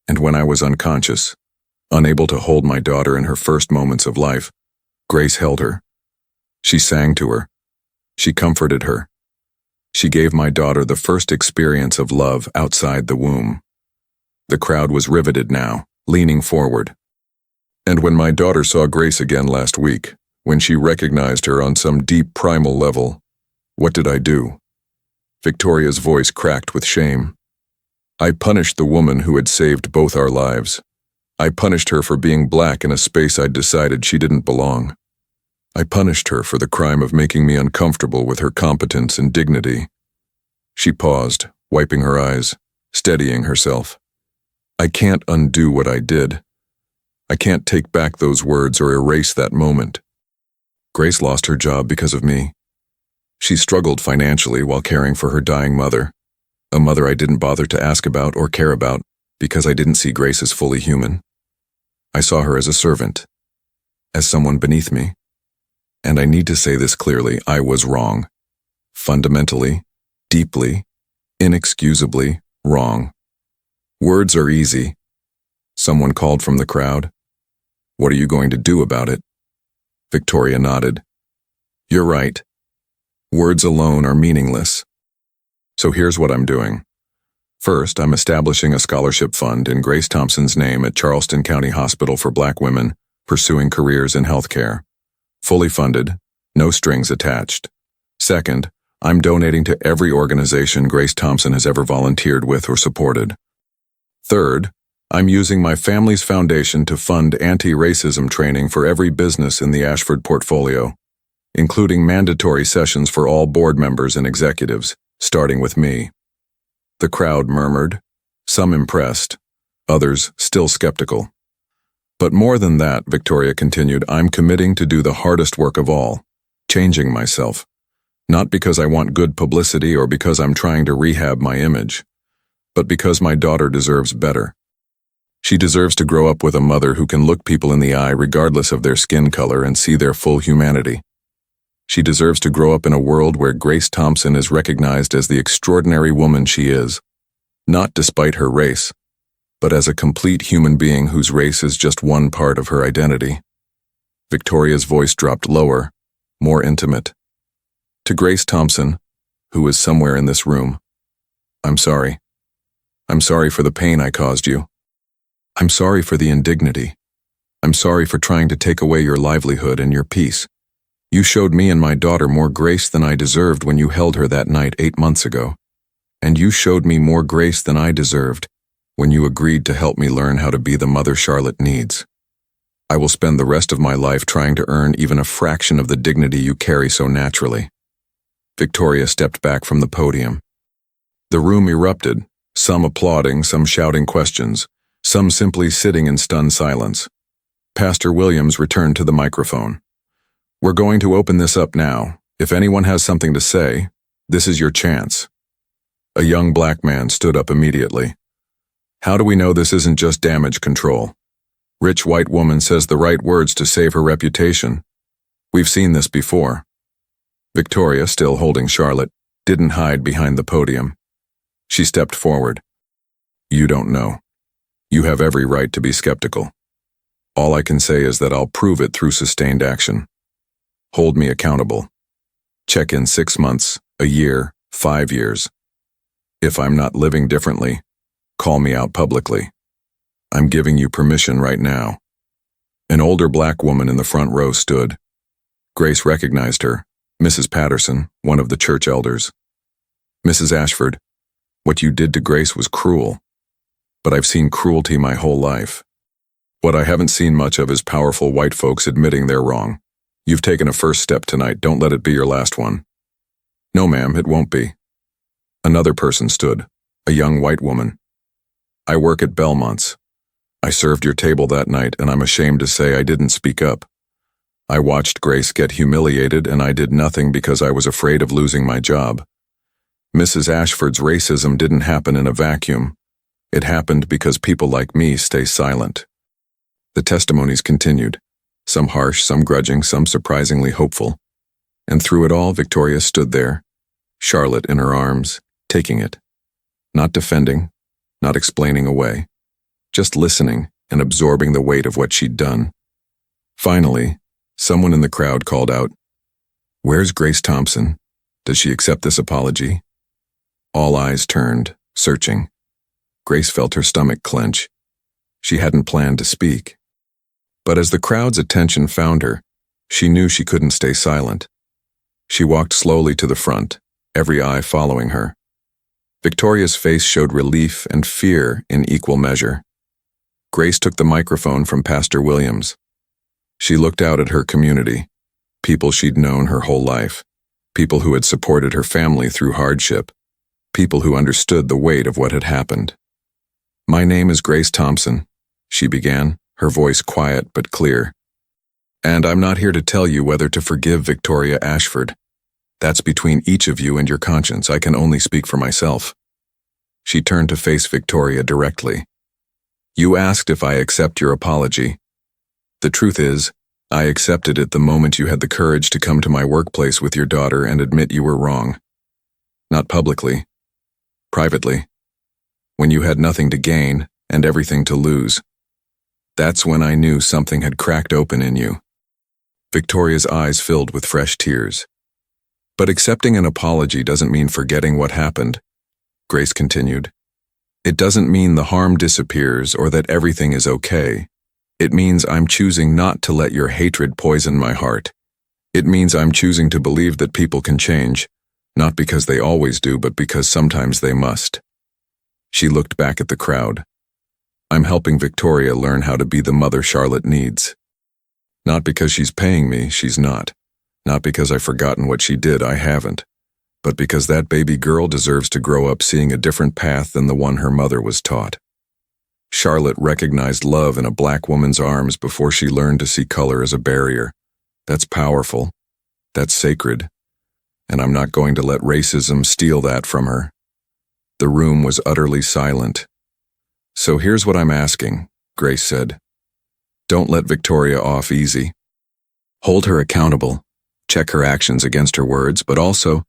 And when I was unconscious, unable to hold my daughter in her first moments of life, Grace held her. She sang to her. She comforted her. She gave my daughter the first experience of love outside the womb. The crowd was riveted now, leaning forward. And when my daughter saw Grace again last week, when she recognized her on some deep primal level, what did I do? Victoria's voice cracked with shame. I punished the woman who had saved both our lives. I punished her for being black in a space I'd decided she didn't belong. I punished her for the crime of making me uncomfortable with her competence and dignity. She paused, wiping her eyes, steadying herself. I can't undo what I did. I can't take back those words or erase that moment. Grace lost her job because of me. She struggled financially while caring for her dying mother, a mother I didn't bother to ask about or care about because I didn't see Grace as fully human. I saw her as a servant, as someone beneath me. And I need to say this clearly, I was wrong. Fundamentally, deeply, inexcusably wrong. Words are easy. Someone called from the crowd. What are you going to do about it? Victoria nodded. You're right. Words alone are meaningless. So here's what I'm doing. First, I'm establishing a scholarship fund in Grace Thompson's name at Charleston County Hospital for Black women pursuing careers in healthcare. Fully funded, no strings attached. Second, I'm donating to every organization Grace Thompson has ever volunteered with or supported. Third, I'm using my family's foundation to fund anti-racism training for every business in the Ashford portfolio, including mandatory sessions for all board members and executives, starting with me. The crowd murmured, some impressed, others still skeptical. But more than that, Victoria continued, I'm committing to do the hardest work of all, changing myself. Not because I want good publicity or because I'm trying to rehab my image, but because my daughter deserves better. She deserves to grow up with a mother who can look people in the eye regardless of their skin color and see their full humanity. She deserves to grow up in a world where Grace Thompson is recognized as the extraordinary woman she is, not despite her race, but as a complete human being whose race is just one part of her identity. Victoria's voice dropped lower, more intimate. To Grace Thompson, who is somewhere in this room, I'm sorry. I'm sorry for the pain I caused you. I'm sorry for the indignity. I'm sorry for trying to take away your livelihood and your peace. You showed me and my daughter more grace than I deserved when you held her that night 8 months ago. And you showed me more grace than I deserved when you agreed to help me learn how to be the mother Charlotte needs. I will spend the rest of my life trying to earn even a fraction of the dignity you carry so naturally. Victoria stepped back from the podium. The room erupted, some applauding, some shouting questions, some simply sitting in stunned silence. Pastor Williams returned to the microphone. We're going to open this up now. If anyone has something to say, this is your chance. A young black man stood up immediately. How do we know this isn't just damage control? Rich white woman says the right words to save her reputation. We've seen this before. Victoria, still holding Charlotte, didn't hide behind the podium. She stepped forward. You don't know. You have every right to be skeptical. All I can say is that I'll prove it through sustained action. Hold me accountable. Check in 6 months, a year, 5 years. If I'm not living differently, call me out publicly. I'm giving you permission right now. An older black woman in the front row stood. Grace recognized her, Mrs. Patterson, one of the church elders. Mrs. Ashford, what you did to Grace was cruel. But I've seen cruelty my whole life. What I haven't seen much of is powerful white folks admitting they're wrong. You've taken a first step tonight, don't let it be your last one. No, ma'am, it won't be. Another person stood, a young white woman. I work at Belmont's. I served your table that night, and I'm ashamed to say I didn't speak up. I watched Grace get humiliated, and I did nothing because I was afraid of losing my job. Mrs. Ashford's racism didn't happen in a vacuum. It happened because people like me stay silent. The testimonies continued, some harsh, some grudging, some surprisingly hopeful. And through it all, Victoria stood there, Charlotte in her arms, taking it. Not defending, not explaining away, just listening and absorbing the weight of what she'd done. Finally, someone in the crowd called out, "Where's Grace Thompson? Does she accept this apology?" All eyes turned, searching. Grace felt her stomach clench. She hadn't planned to speak. But as the crowd's attention found her, she knew she couldn't stay silent. She walked slowly to the front, every eye following her. Victoria's face showed relief and fear in equal measure. Grace took the microphone from Pastor Williams. She looked out at her community, people she'd known her whole life, people who had supported her family through hardship, people who understood the weight of what had happened. "My name is Grace Thompson," she began, her voice quiet but clear. "And I'm not here to tell you whether to forgive Victoria Ashford. That's between each of you and your conscience. I can only speak for myself." She turned to face Victoria directly. "You asked if I accept your apology. The truth is, I accepted it the moment you had the courage to come to my workplace with your daughter and admit you were wrong. Not publicly, privately, when you had nothing to gain and everything to lose. That's when I knew something had cracked open in you." Victoria's eyes filled with fresh tears. "But accepting an apology doesn't mean forgetting what happened," Grace continued. "It doesn't mean the harm disappears or that everything is okay. It means I'm choosing not to let your hatred poison my heart. It means I'm choosing to believe that people can change, Not because they always do, but because sometimes they must. She looked back at the crowd. I'm helping Victoria learn how to be the mother Charlotte needs. Not because she's paying me, she's not. Not because I've forgotten what she did, I haven't. But because that baby girl deserves to grow up seeing a different path than the one her mother was taught. Charlotte recognized love in a black woman's arms before she learned to see color as a barrier. That's powerful. That's sacred. And I'm not going to let racism steal that from her. The room was utterly silent. So here's what I'm asking, Grace said. Don't let Victoria off easy. Hold her accountable. Check her actions against her words, but also,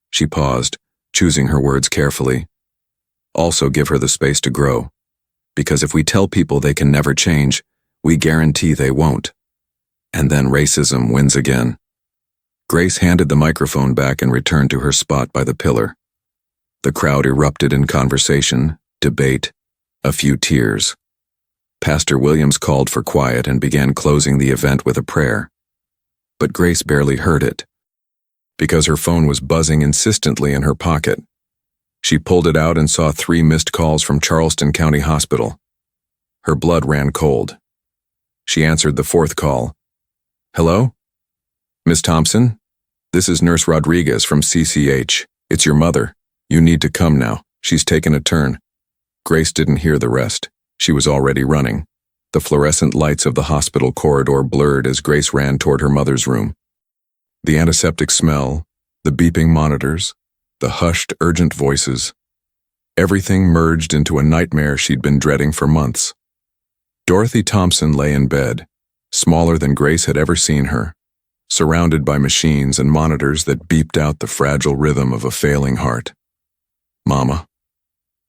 she paused, choosing her words carefully. Also give her the space to grow. Because if we tell people they can never change, we guarantee they won't. And then racism wins again. Grace handed the microphone back and returned to her spot by the pillar. The crowd erupted in conversation, debate, a few tears. Pastor Williams called for quiet and began closing the event with a prayer. But Grace barely heard it, because her phone was buzzing insistently in her pocket. She pulled it out and saw 3 missed calls from Charleston County Hospital. Her blood ran cold. She answered the 4th call. Hello? Miss Thompson? This is Nurse Rodriguez from CCH. It's your mother. You need to come now. She's taken a turn. Grace didn't hear the rest. She was already running. The fluorescent lights of the hospital corridor blurred as Grace ran toward her mother's room. The antiseptic smell, the beeping monitors, the hushed, urgent voices. Everything merged into a nightmare she'd been dreading for months. Dorothy Thompson lay in bed, smaller than Grace had ever seen her, surrounded by machines and monitors that beeped out the fragile rhythm of a failing heart. Mama.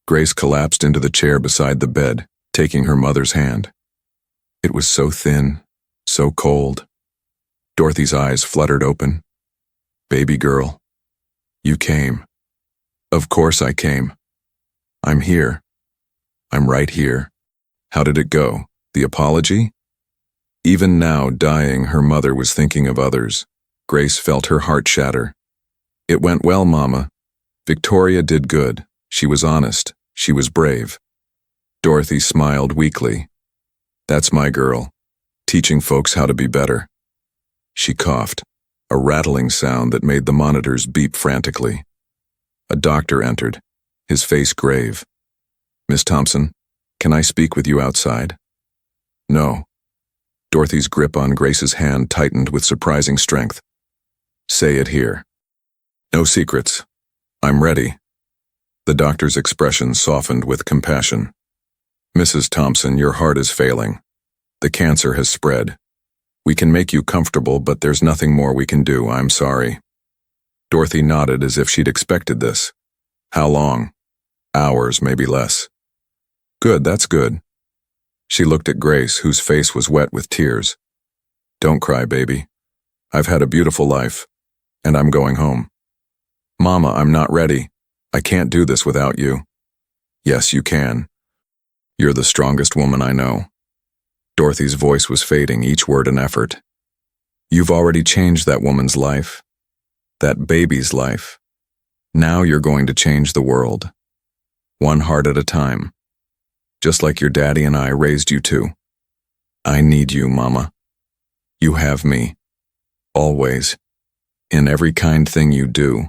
Grace collapsed into the chair beside the bed, taking her mother's hand. It was so thin, so cold. Dorothy's eyes fluttered open. Baby girl, you came. Of course I came. I'm here. I'm right here. How did it go? The apology? Even now, dying, her mother was thinking of others. Grace felt her heart shatter. It went well, Mama. Victoria did good. She was honest. She was brave. Dorothy smiled weakly. That's my girl, teaching folks how to be better. She coughed, a rattling sound that made the monitors beep frantically. A doctor entered, his face grave. Miss Thompson, can I speak with you outside? No. Dorothy's grip on Grace's hand tightened with surprising strength. Say it here. No secrets. I'm ready. The doctor's expression softened with compassion. Mrs. Thompson, your heart is failing. The cancer has spread. We can make you comfortable, but there's nothing more we can do. I'm sorry. Dorothy nodded as if she'd expected this. How long? Hours, maybe less. Good, that's good. She looked at Grace, whose face was wet with tears. Don't cry, baby. I've had a beautiful life, and I'm going home. Mama, I'm not ready. I can't do this without you. Yes, you can. You're the strongest woman I know. Dorothy's voice was fading, each word an effort. You've already changed that woman's life. That baby's life. Now you're going to change the world. One heart at a time. Just like your daddy and I raised you to. I need you, Mama. You have me. Always. In every kind thing you do.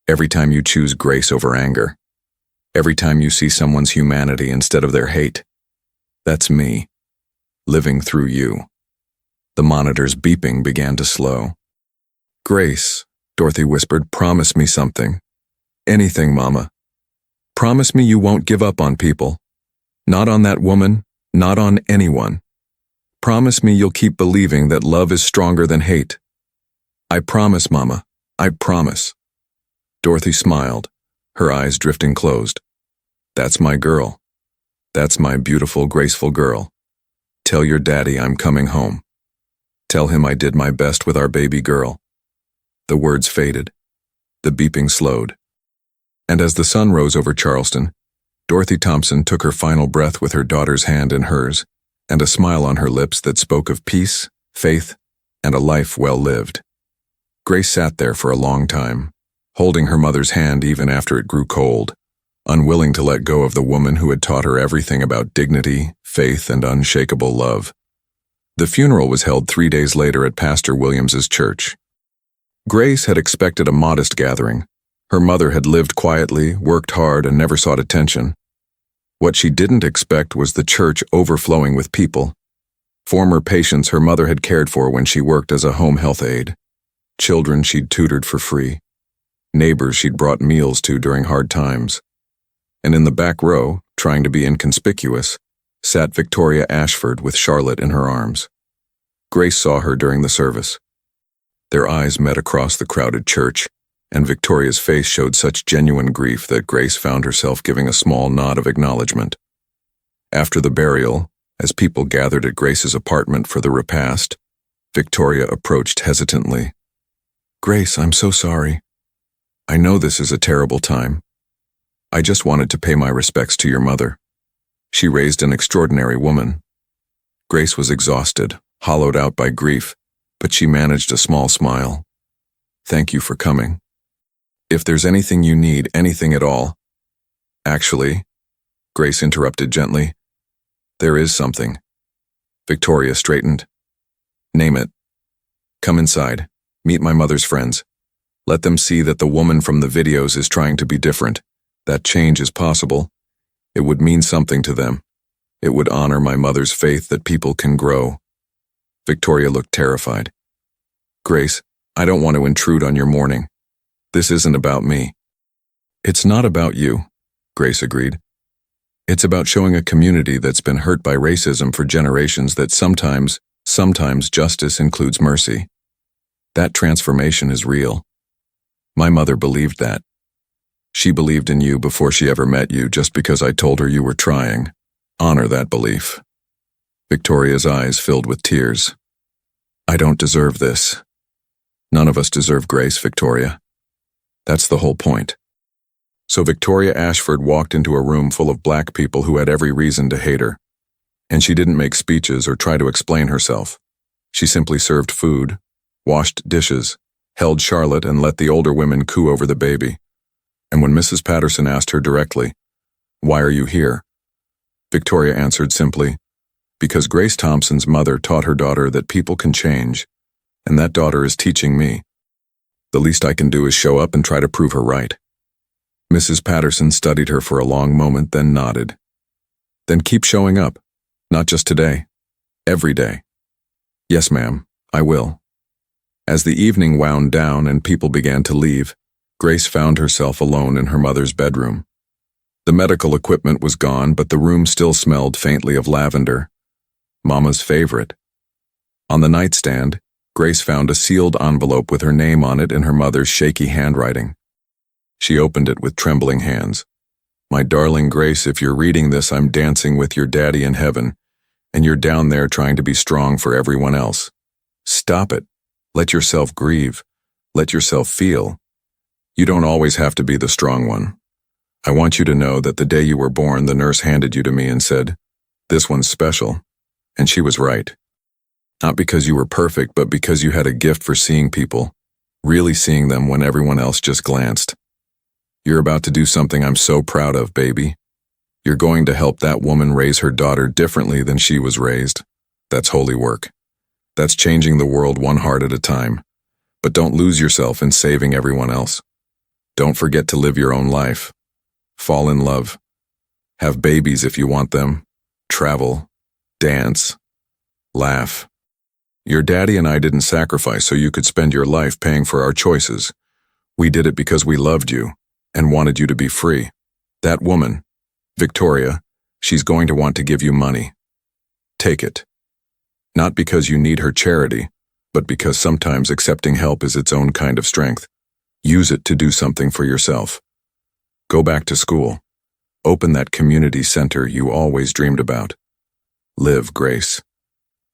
Every time you choose grace over anger. Every time you see someone's humanity instead of their hate. That's me. Living through you. The monitor's beeping began to slow. Grace, Dorothy whispered, promise me something. Anything, Mama. Promise me you won't give up on people. Not on that woman, not on anyone. Promise me you'll keep believing that love is stronger than hate. I promise, Mama. I promise. Dorothy smiled, her eyes drifting closed. That's my girl. That's my beautiful, graceful girl. Tell your daddy I'm coming home. Tell him I did my best with our baby girl. The words faded. The beeping slowed. And as the sun rose over Charleston, Dorothy Thompson took her final breath with her daughter's hand in hers, and a smile on her lips that spoke of peace, faith, and a life well lived. Grace sat there for a long time, holding her mother's hand even after it grew cold, unwilling to let go of the woman who had taught her everything about dignity, faith, and unshakable love. The funeral was held 3 days later at Pastor Williams's church. Grace had expected a modest gathering. Her mother had lived quietly, worked hard, and never sought attention. What she didn't expect was the church overflowing with people. Former patients her mother had cared for when she worked as a home health aide. Children she'd tutored for free. Neighbors she'd brought meals to during hard times. And in the back row, trying to be inconspicuous, sat Victoria Ashford with Charlotte in her arms. Grace saw her during the service. Their eyes met across the crowded church, and Victoria's face showed such genuine grief that Grace found herself giving a small nod of acknowledgement. After the burial, as people gathered at Grace's apartment for the repast, Victoria approached hesitantly. "Grace, I'm so sorry. I know this is a terrible time. I just wanted to pay my respects to your mother. She raised an extraordinary woman." Grace was exhausted, hollowed out by grief, but she managed a small smile. "Thank you for coming. If there's anything you need, anything at all—" "Actually," Grace interrupted gently, "there is something." Victoria straightened. "Name it. Come inside. Meet my mother's friends. Let them see that the woman from the videos is trying to be different, that change is possible. It would mean something to them. It would honor my mother's faith that people can grow." Victoria looked terrified. "Grace, I don't want to intrude on your morning. This isn't about me." "It's not about you," Grace agreed. "It's about showing a community that's been hurt by racism for generations that sometimes justice includes mercy. That transformation is real. My mother believed that. She believed in you before she ever met you just because I told her you were trying. Honor that belief." Victoria's eyes filled with tears. "I don't deserve this. None of us deserve grace, Victoria. That's the whole point." So Victoria Ashford walked into a room full of black people who had every reason to hate her. And she didn't make speeches or try to explain herself. She simply served food, washed dishes, held Charlotte, and let the older women coo over the baby. And when Mrs. Patterson asked her directly, "Why are you here?" Victoria answered simply, "Because Grace Thompson's mother taught her daughter that people can change, and that daughter is teaching me. The least I can do is show up and try to prove her right." Mrs. Patterson studied her for a long moment, then nodded. "Then keep showing up, not just today, every day." "Yes, ma'am, I will." As the evening wound down and people began to leave, Grace found herself alone in her mother's bedroom. The medical equipment was gone, but the room still smelled faintly of lavender, Mama's favorite. On the nightstand, Grace found a sealed envelope with her name on it in her mother's shaky handwriting. She opened it with trembling hands. "My darling Grace, if you're reading this, I'm dancing with your daddy in heaven, and you're down there trying to be strong for everyone else. Stop it. Let yourself grieve. Let yourself feel. You don't always have to be the strong one. I want you to know that the day you were born, the nurse handed you to me and said, 'This one's special.' And she was right. Not because you were perfect, but because you had a gift for seeing people, really seeing them when everyone else just glanced. You're about to do something I'm so proud of, baby. You're going to help that woman raise her daughter differently than she was raised. That's holy work. That's changing the world one heart at a time. But don't lose yourself in saving everyone else. Don't forget to live your own life. Fall in love. Have babies if you want them. Travel. Dance. Laugh. Your daddy and I didn't sacrifice so you could spend your life paying for our choices. We did it because we loved you and wanted you to be free. That woman, Victoria, she's going to want to give you money. Take it. Not because you need her charity, but because sometimes accepting help is its own kind of strength. Use it to do something for yourself. Go back to school. Open that community center you always dreamed about. Live, Grace.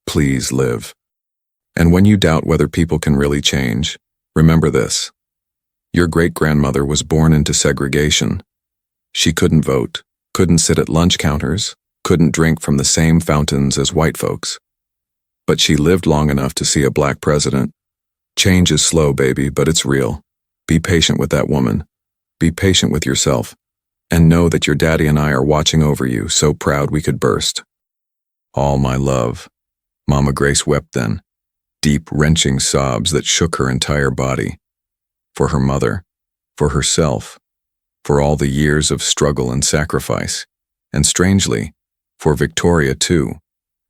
Please live. And when you doubt whether people can really change, remember this. Your great-grandmother was born into segregation. She couldn't vote, couldn't sit at lunch counters, couldn't drink from the same fountains as white folks. But she lived long enough to see a black president. Change is slow, baby, but it's real. Be patient with that woman. Be patient with yourself. And know that your daddy and I are watching over you, so proud we could burst. All my love. Mama Grace wept then, deep, wrenching sobs that shook her entire body. For her mother, for herself, for all the years of struggle and sacrifice, and strangely, for Victoria too,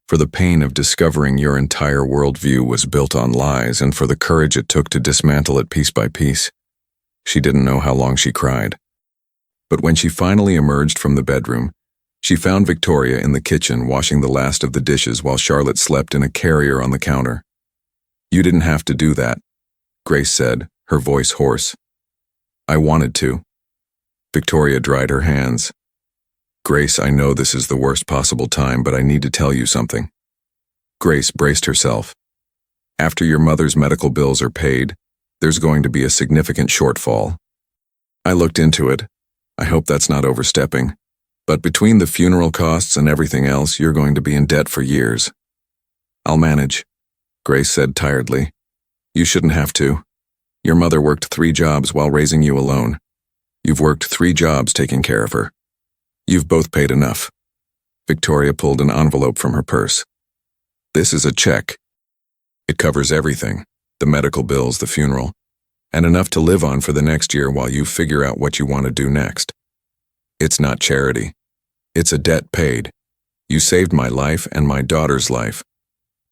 for the pain of discovering your entire worldview was built on lies and for the courage it took to dismantle it piece by piece. She didn't know how long she cried. But when she finally emerged from the bedroom, she found Victoria in the kitchen washing the last of the dishes while Charlotte slept in a carrier on the counter. "You didn't have to do that," Grace said, her voice hoarse. "I wanted to." Victoria dried her hands. "Grace, I know this is the worst possible time, but I need to tell you something." Grace braced herself. "After your mother's medical bills are paid, there's going to be a significant shortfall. I looked into it. I hope that's not overstepping. But between the funeral costs and everything else, you're going to be in debt for years." "I'll manage," Grace said tiredly. "You shouldn't have to. Your mother worked 3 jobs while raising you alone. You've worked 3 jobs taking care of her. You've both paid enough." Victoria pulled an envelope from her purse. "This is a check. It covers everything, the medical bills, the funeral, and enough to live on for the next year while you figure out what you want to do next. It's not charity. It's a debt paid. You saved my life and my daughter's life.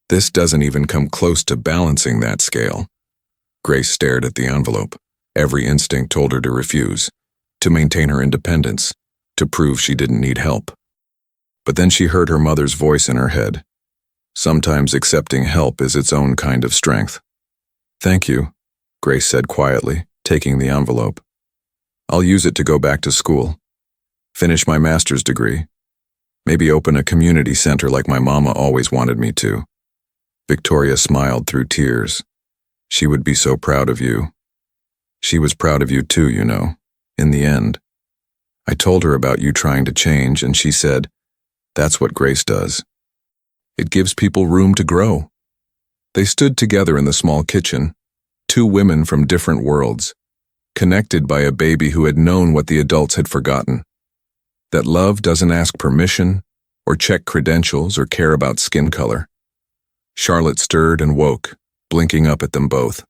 This doesn't even come close to balancing that scale." Grace stared at the envelope. Every instinct told her to refuse, to maintain her independence, to prove she didn't need help. But then she heard her mother's voice in her head. Sometimes accepting help is its own kind of strength. "Thank you," Grace said quietly, taking the envelope. "I'll use it to go back to school. Finish my master's degree. Maybe open a community center like my mama always wanted me to." Victoria smiled through tears. "She would be so proud of you. She was proud of you too, you know, in the end. I told her about you trying to change, and she said, that's what grace does. It gives people room to grow." They stood together in the small kitchen, 2 women from different worlds, connected by a baby who had known what the adults had forgotten. That love doesn't ask permission, or check credentials, or care about skin color. Charlotte stirred and woke, blinking up at them both.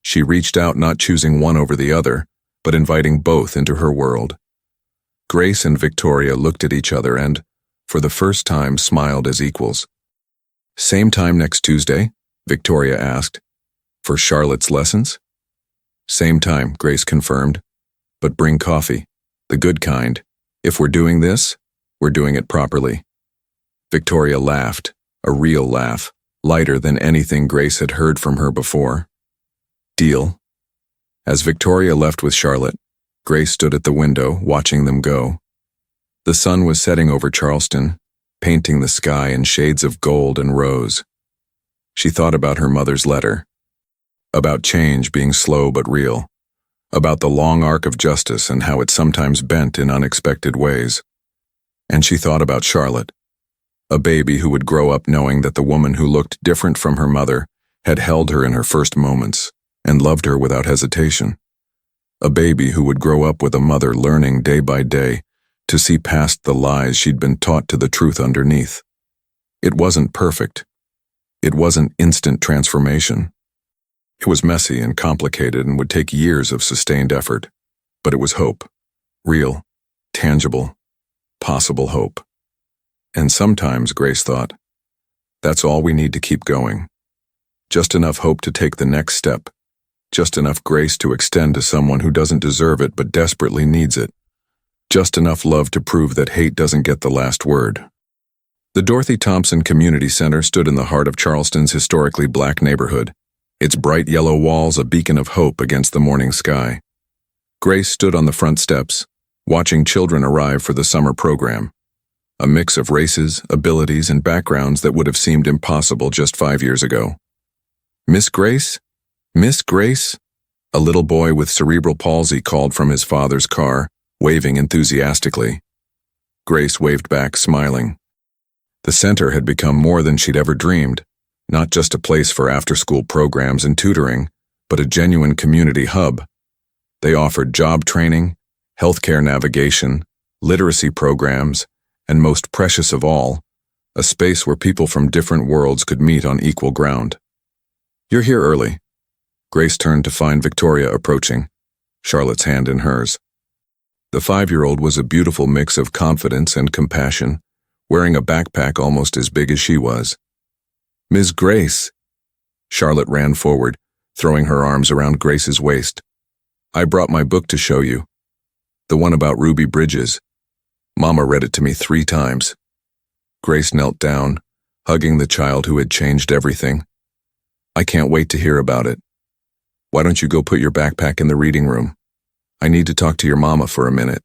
She reached out, not choosing one over the other, but inviting both into her world. Grace and Victoria looked at each other and, for the first time, smiled as equals. "Same time next Tuesday?" Victoria asked. "For Charlotte's lessons?" "Same time," Grace confirmed. "But bring coffee, the good kind. If we're doing this, we're doing it properly." Victoria laughed, a real laugh, lighter than anything Grace had heard from her before. "Deal." As Victoria left with Charlotte, Grace stood at the window, watching them go. The sun was setting over Charleston, painting the sky in shades of gold and rose. She thought about her mother's letter, about change being slow but real, about the long arc of justice and how it sometimes bent in unexpected ways. And she thought about Charlotte, a baby who would grow up knowing that the woman who looked different from her mother had held her in her first moments and loved her without hesitation. A baby who would grow up with a mother learning day by day to see past the lies she'd been taught to the truth underneath. It wasn't perfect. It wasn't instant transformation. It was messy and complicated and would take years of sustained effort. But it was hope. Real, tangible, possible hope. And sometimes, Grace thought, that's all we need to keep going. Just enough hope to take the next step. Just enough grace to extend to someone who doesn't deserve it but desperately needs it. Just enough love to prove that hate doesn't get the last word. The Dorothy Thompson Community Center stood in the heart of Charleston's historically black neighborhood, its bright yellow walls a beacon of hope against the morning sky. Grace stood on the front steps, watching children arrive for the summer program. A mix of races, abilities, and backgrounds that would have seemed impossible just 5 years ago. "Miss Grace? Miss Grace?" A little boy with cerebral palsy called from his father's car, waving enthusiastically. Grace waved back, smiling. The center had become more than she'd ever dreamed, not just a place for after-school programs and tutoring, but a genuine community hub, They offered job training, healthcare navigation, literacy programs, and most precious of all, a space where people from different worlds could meet on equal ground. "You're here early." Grace turned to find Victoria approaching, Charlotte's hand in hers. The 5-year-old was a beautiful mix of confidence and compassion, wearing a backpack almost as big as she was. "Ms. Grace." Charlotte ran forward, throwing her arms around Grace's waist. "I brought my book to show you. The one about Ruby Bridges. Mama read it to me 3 times. Grace knelt down, hugging the child who had changed everything. "I can't wait to hear about it. Why don't you go put your backpack in the reading room? I need to talk to your mama for a minute."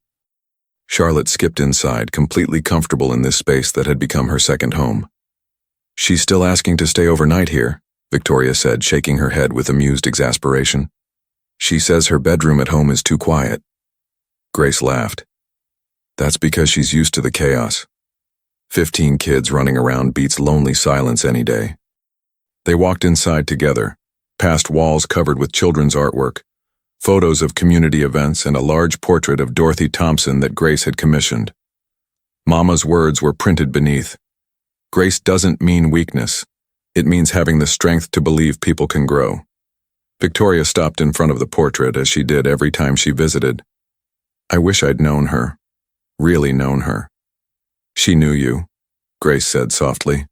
Charlotte skipped inside, completely comfortable in this space that had become her second home. "She's still asking to stay overnight here," Victoria said, shaking her head with amused exasperation. "She says her bedroom at home is too quiet." Grace laughed. "That's because she's used to the chaos. 15 kids running around beats lonely silence any day." They walked inside together, past walls covered with children's artwork, photos of community events, and a large portrait of Dorothy Thompson that Grace had commissioned. Mama's words were printed beneath. "Grace doesn't mean weakness. It means having the strength to believe people can grow." Victoria stopped in front of the portrait, as she did every time she visited. "I wish I'd known her. Really known her." "She knew you," Grace said softly.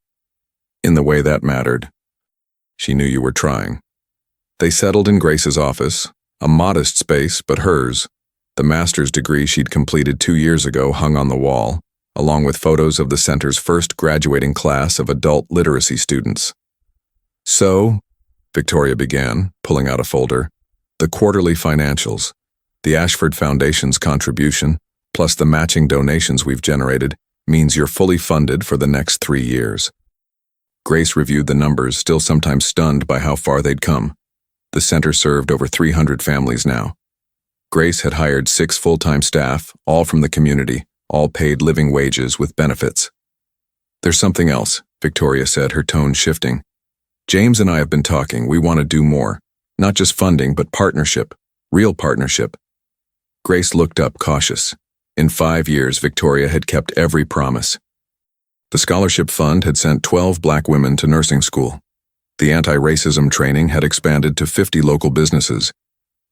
"In the way that mattered. She knew you were trying." They settled in Grace's office, a modest space but hers. The master's degree she'd completed 2 years ago hung on the wall, along with photos of the center's first graduating class of adult literacy students. "So," Victoria began, pulling out a folder, "the quarterly financials, the Ashford Foundation's contribution, plus the matching donations we've generated, means you're fully funded for the next 3 years." Grace reviewed the numbers, still sometimes stunned by how far they'd come. The center served over 300 families now. Grace had hired 6 full-time staff, all from the community, all paid living wages with benefits. "There's something else," Victoria said, her tone shifting. "James and I have been talking. We want to do more. Not just funding, but partnership. Real partnership." Grace looked up, cautious. In 5 years, Victoria had kept every promise. The scholarship fund had sent 12 black women to nursing school. The anti-racism training had expanded to 50 local businesses.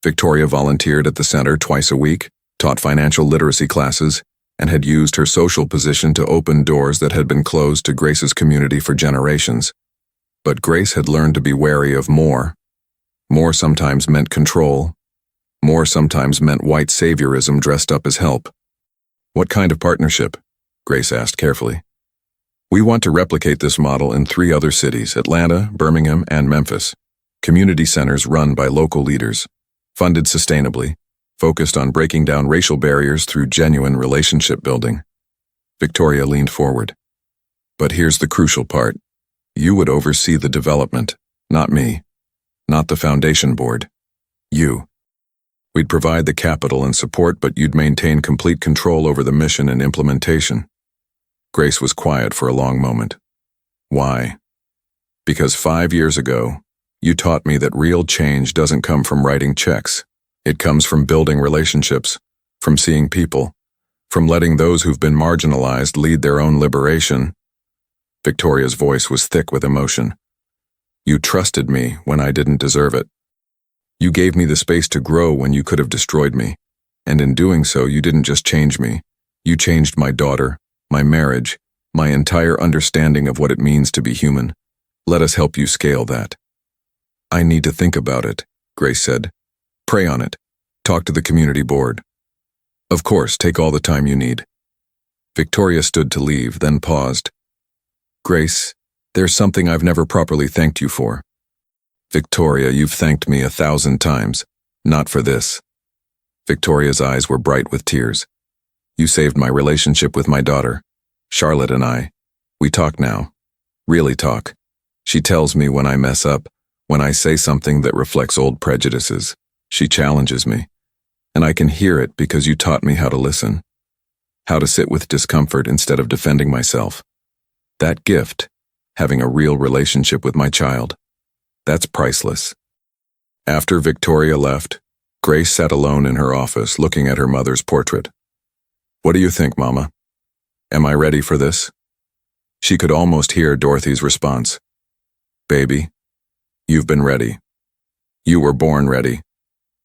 Victoria volunteered at the center twice a week, taught financial literacy classes, and had used her social position to open doors that had been closed to Grace's community for generations. But Grace had learned to be wary of more. More sometimes meant control. More sometimes meant white saviorism dressed up as help. "What kind of partnership?" Grace asked carefully. "We want to replicate this model in 3 other cities, Atlanta, Birmingham, and Memphis. Community centers run by local leaders, funded sustainably, focused on breaking down racial barriers through genuine relationship building." Victoria leaned forward. "But here's the crucial part. You would oversee the development, not me. Not the foundation board. You. We'd provide the capital and support, but you'd maintain complete control over the mission and implementation." Grace was quiet for a long moment. "Why?" "Because 5 years ago, you taught me that real change doesn't come from writing checks. It comes from building relationships, from seeing people, from letting those who've been marginalized lead their own liberation." Victoria's voice was thick with emotion. "You trusted me when I didn't deserve it. You gave me the space to grow when you could have destroyed me. And in doing so, you didn't just change me. You changed my daughter, my marriage, my entire understanding of what it means to be human. Let us help you scale that." "I need to think about it," Grace said. "Pray on it. Talk to the community board." "Of course, take all the time you need." Victoria stood to leave, then paused. "Grace, there's something I've never properly thanked you for." "Victoria, you've thanked me 1,000 times. Not for this." Victoria's eyes were bright with tears. "You saved my relationship with my daughter. Charlotte and I. We talk now. Really talk. She tells me when I mess up, when I say something that reflects old prejudices. She challenges me. And I can hear it because you taught me how to listen. How to sit with discomfort instead of defending myself. That gift, having a real relationship with my child, that's priceless." After Victoria left, Grace sat alone in her office, looking at her mother's portrait. "What do you think, Mama? Am I ready for this?" She could almost hear Dorothy's response. "Baby, you've been ready. You were born ready.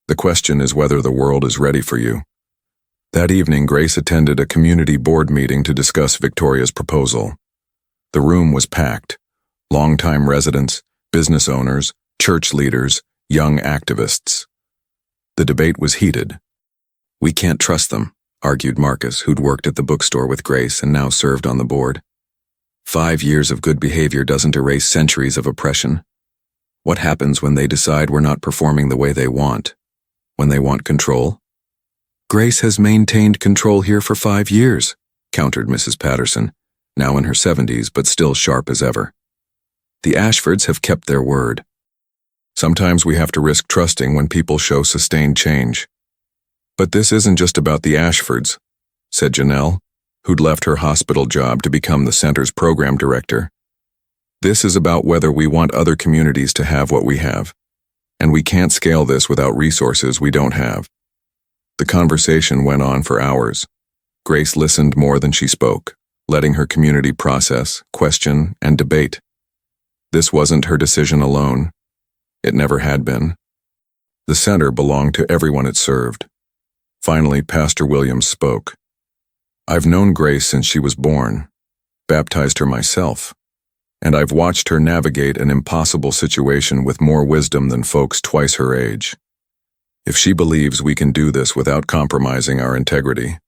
The question is whether the world is ready for you." That evening, Grace attended a community board meeting to discuss Victoria's proposal. The room was packed. Longtime residents, business owners, church leaders, young activists. The debate was heated. "We can't trust them," argued Marcus, who'd worked at the bookstore with Grace and now served on the board. 5 years of good behavior doesn't erase centuries of oppression. What happens when they decide we're not performing the way they want? When they want control? "Grace has maintained control here for 5 years, countered Mrs. Patterson, now in her 70s but still sharp as ever. "The Ashfords have kept their word." "Sometimes we have to risk trusting when people show sustained change." "But this isn't just about the Ashfords," said Janelle, who'd left her hospital job to become the center's program director. "This is about whether we want other communities to have what we have. And we can't scale this without resources we don't have." The conversation went on for hours. Grace listened more than she spoke, letting her community process, question, and debate. This wasn't her decision alone. It never had been. The center belonged to everyone it served. Finally, Pastor Williams spoke. "I've known Grace since she was born, baptized her myself, and I've watched her navigate an impossible situation with more wisdom than folks twice her age. If she believes we can do this without compromising our integrity,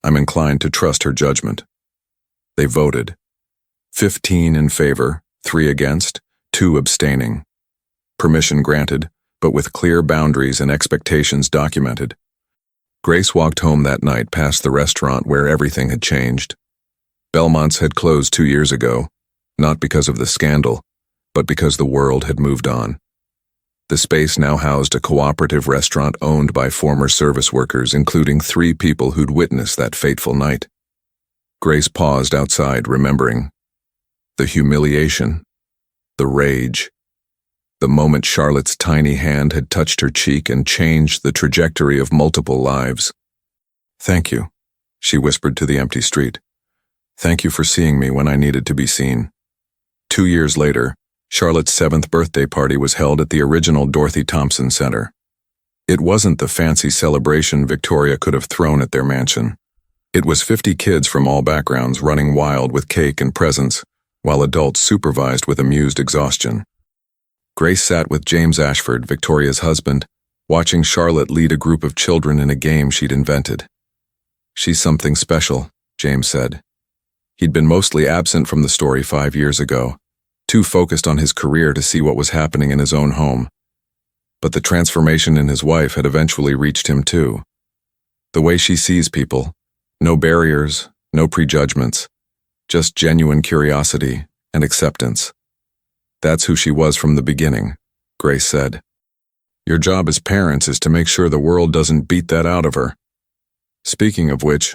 I'm inclined to trust her judgment." They voted. 15 in favor, 3 against, 2 abstaining. Permission granted, but with clear boundaries and expectations documented. Grace walked home that night past the restaurant where everything had changed. Belmont's had closed 2 years ago, not because of the scandal, but because the world had moved on. The space now housed a cooperative restaurant owned by former service workers, including 3 people who'd witnessed that fateful night. Grace paused outside, remembering the humiliation, the rage, the moment Charlotte's tiny hand had touched her cheek and changed the trajectory of multiple lives. "Thank you," she whispered to the empty street. "Thank you for seeing me when I needed to be seen." 2 years later, Charlotte's 7th birthday party was held at the original Dorothy Thompson Center. It wasn't the fancy celebration Victoria could have thrown at their mansion. It was 50 kids from all backgrounds running wild with cake and presents, while adults supervised with amused exhaustion. Grace sat with James Ashford, Victoria's husband, watching Charlotte lead a group of children in a game she'd invented. "She's something special," James said. He'd been mostly absent from the story 5 years ago, too focused on his career to see what was happening in his own home. But the transformation in his wife had eventually reached him too. The way she sees people, no barriers, no prejudgments, just genuine curiosity and acceptance. "That's who she was from the beginning," Grace said. "Your job as parents is to make sure the world doesn't beat that out of her." Speaking of which,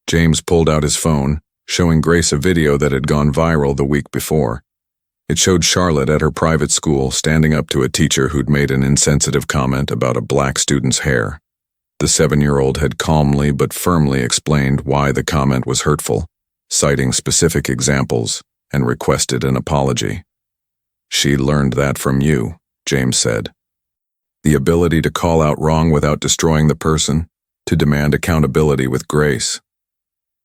James pulled out his phone, showing Grace a video that had gone viral the week before. It showed Charlotte at her private school standing up to a teacher who'd made an insensitive comment about a black student's hair. The 7-year-old had calmly but firmly explained why the comment was hurtful, citing specific examples, and requested an apology. "She learned that from you," James said. The ability to call out wrong without destroying the person, to demand accountability with grace.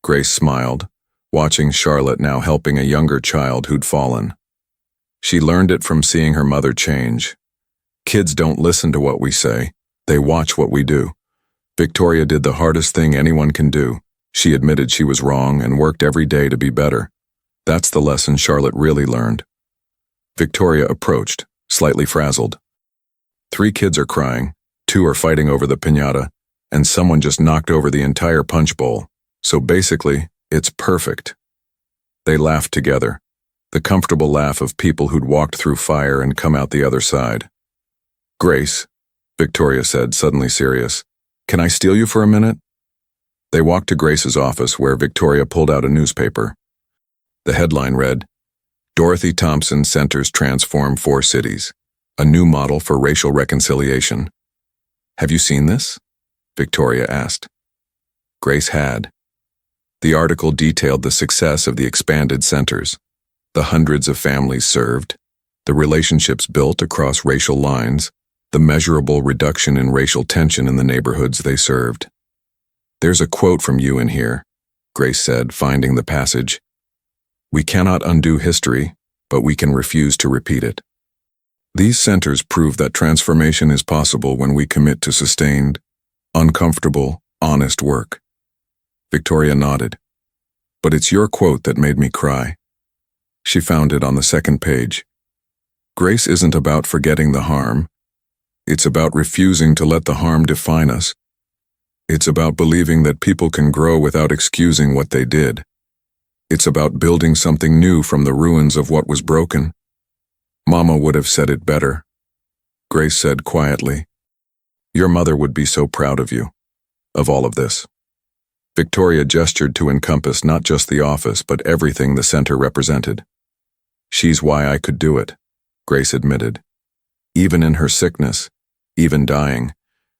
Grace smiled, watching Charlotte now helping a younger child who'd fallen. She learned it from seeing her mother change. Kids don't listen to what we say, they watch what we do. Victoria did the hardest thing anyone can do. She admitted she was wrong and worked every day to be better. That's the lesson Charlotte really learned. Victoria approached, slightly frazzled. 3 kids are crying, 2 are fighting over the piñata, and someone just knocked over the entire punch bowl. So basically, it's perfect. They laughed together, the comfortable laugh of people who'd walked through fire and come out the other side. "Grace," Victoria said, suddenly serious, "can I steal you for a minute?" They walked to Grace's office, where Victoria pulled out a newspaper. The headline read, "Dorothy Thompson Centers Transform 4 Cities, a new model for racial reconciliation." Have you seen this? Victoria asked. Grace had. The article detailed the success of the expanded centers, the hundreds of families served, the relationships built across racial lines, the measurable reduction in racial tension in the neighborhoods they served. There's a quote from you in here, Grace said, finding the passage. We cannot undo history, but we can refuse to repeat it. These centers prove that transformation is possible when we commit to sustained, uncomfortable, honest work. Victoria nodded. But it's your quote that made me cry. She found it on the second page. Grace isn't about forgetting the harm. It's about refusing to let the harm define us. It's about believing that people can grow without excusing what they did. It's about building something new from the ruins of what was broken. Mama would have said it better. Grace said quietly. Your mother would be so proud of you, of all of this. Victoria gestured to encompass not just the office, but everything the center represented. She's why I could do it, Grace admitted. Even in her sickness, even dying,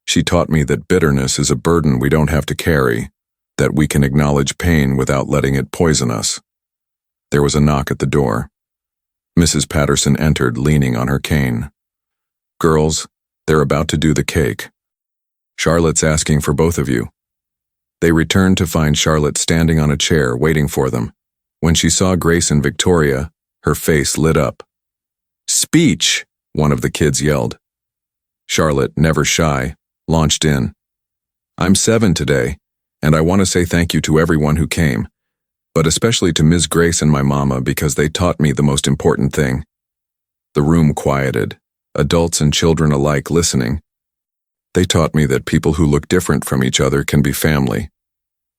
she taught me that bitterness is a burden we don't have to carry, that we can acknowledge pain without letting it poison us. There was a knock at the door. Mrs. Patterson entered, leaning on her cane. Girls, they're about to do the cake. Charlotte's asking for both of you. They returned to find Charlotte standing on a chair, waiting for them. When she saw Grace and Victoria, her face lit up. Speech, one of the kids yelled. Charlotte, never shy, launched in. I'm 7 today, and I want to say thank you to everyone who came, but especially to Ms. Grace and my mama because they taught me the most important thing. The room quieted, adults and children alike listening. They taught me that people who look different from each other can be family,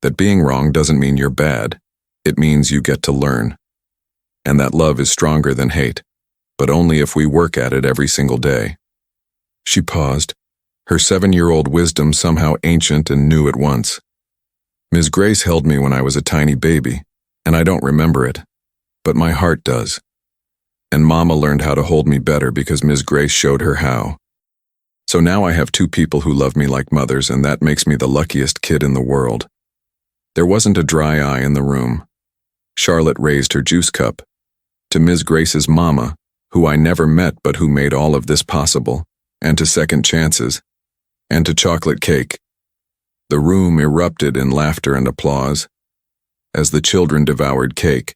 that being wrong doesn't mean you're bad, it means you get to learn, and that love is stronger than hate, but only if we work at it every single day. She paused, her 7-year-old wisdom somehow ancient and new at once. Ms. Grace held me when I was a tiny baby, and I don't remember it, but my heart does. And Mama learned how to hold me better because Ms. Grace showed her how. So now I have 2 people who love me like mothers, and that makes me the luckiest kid in the world. There wasn't a dry eye in the room. Charlotte raised her juice cup. To Ms. Grace's mama, who I never met but who made all of this possible, and to Second Chances, and to chocolate cake. The room erupted in laughter and applause. As the children devoured cake,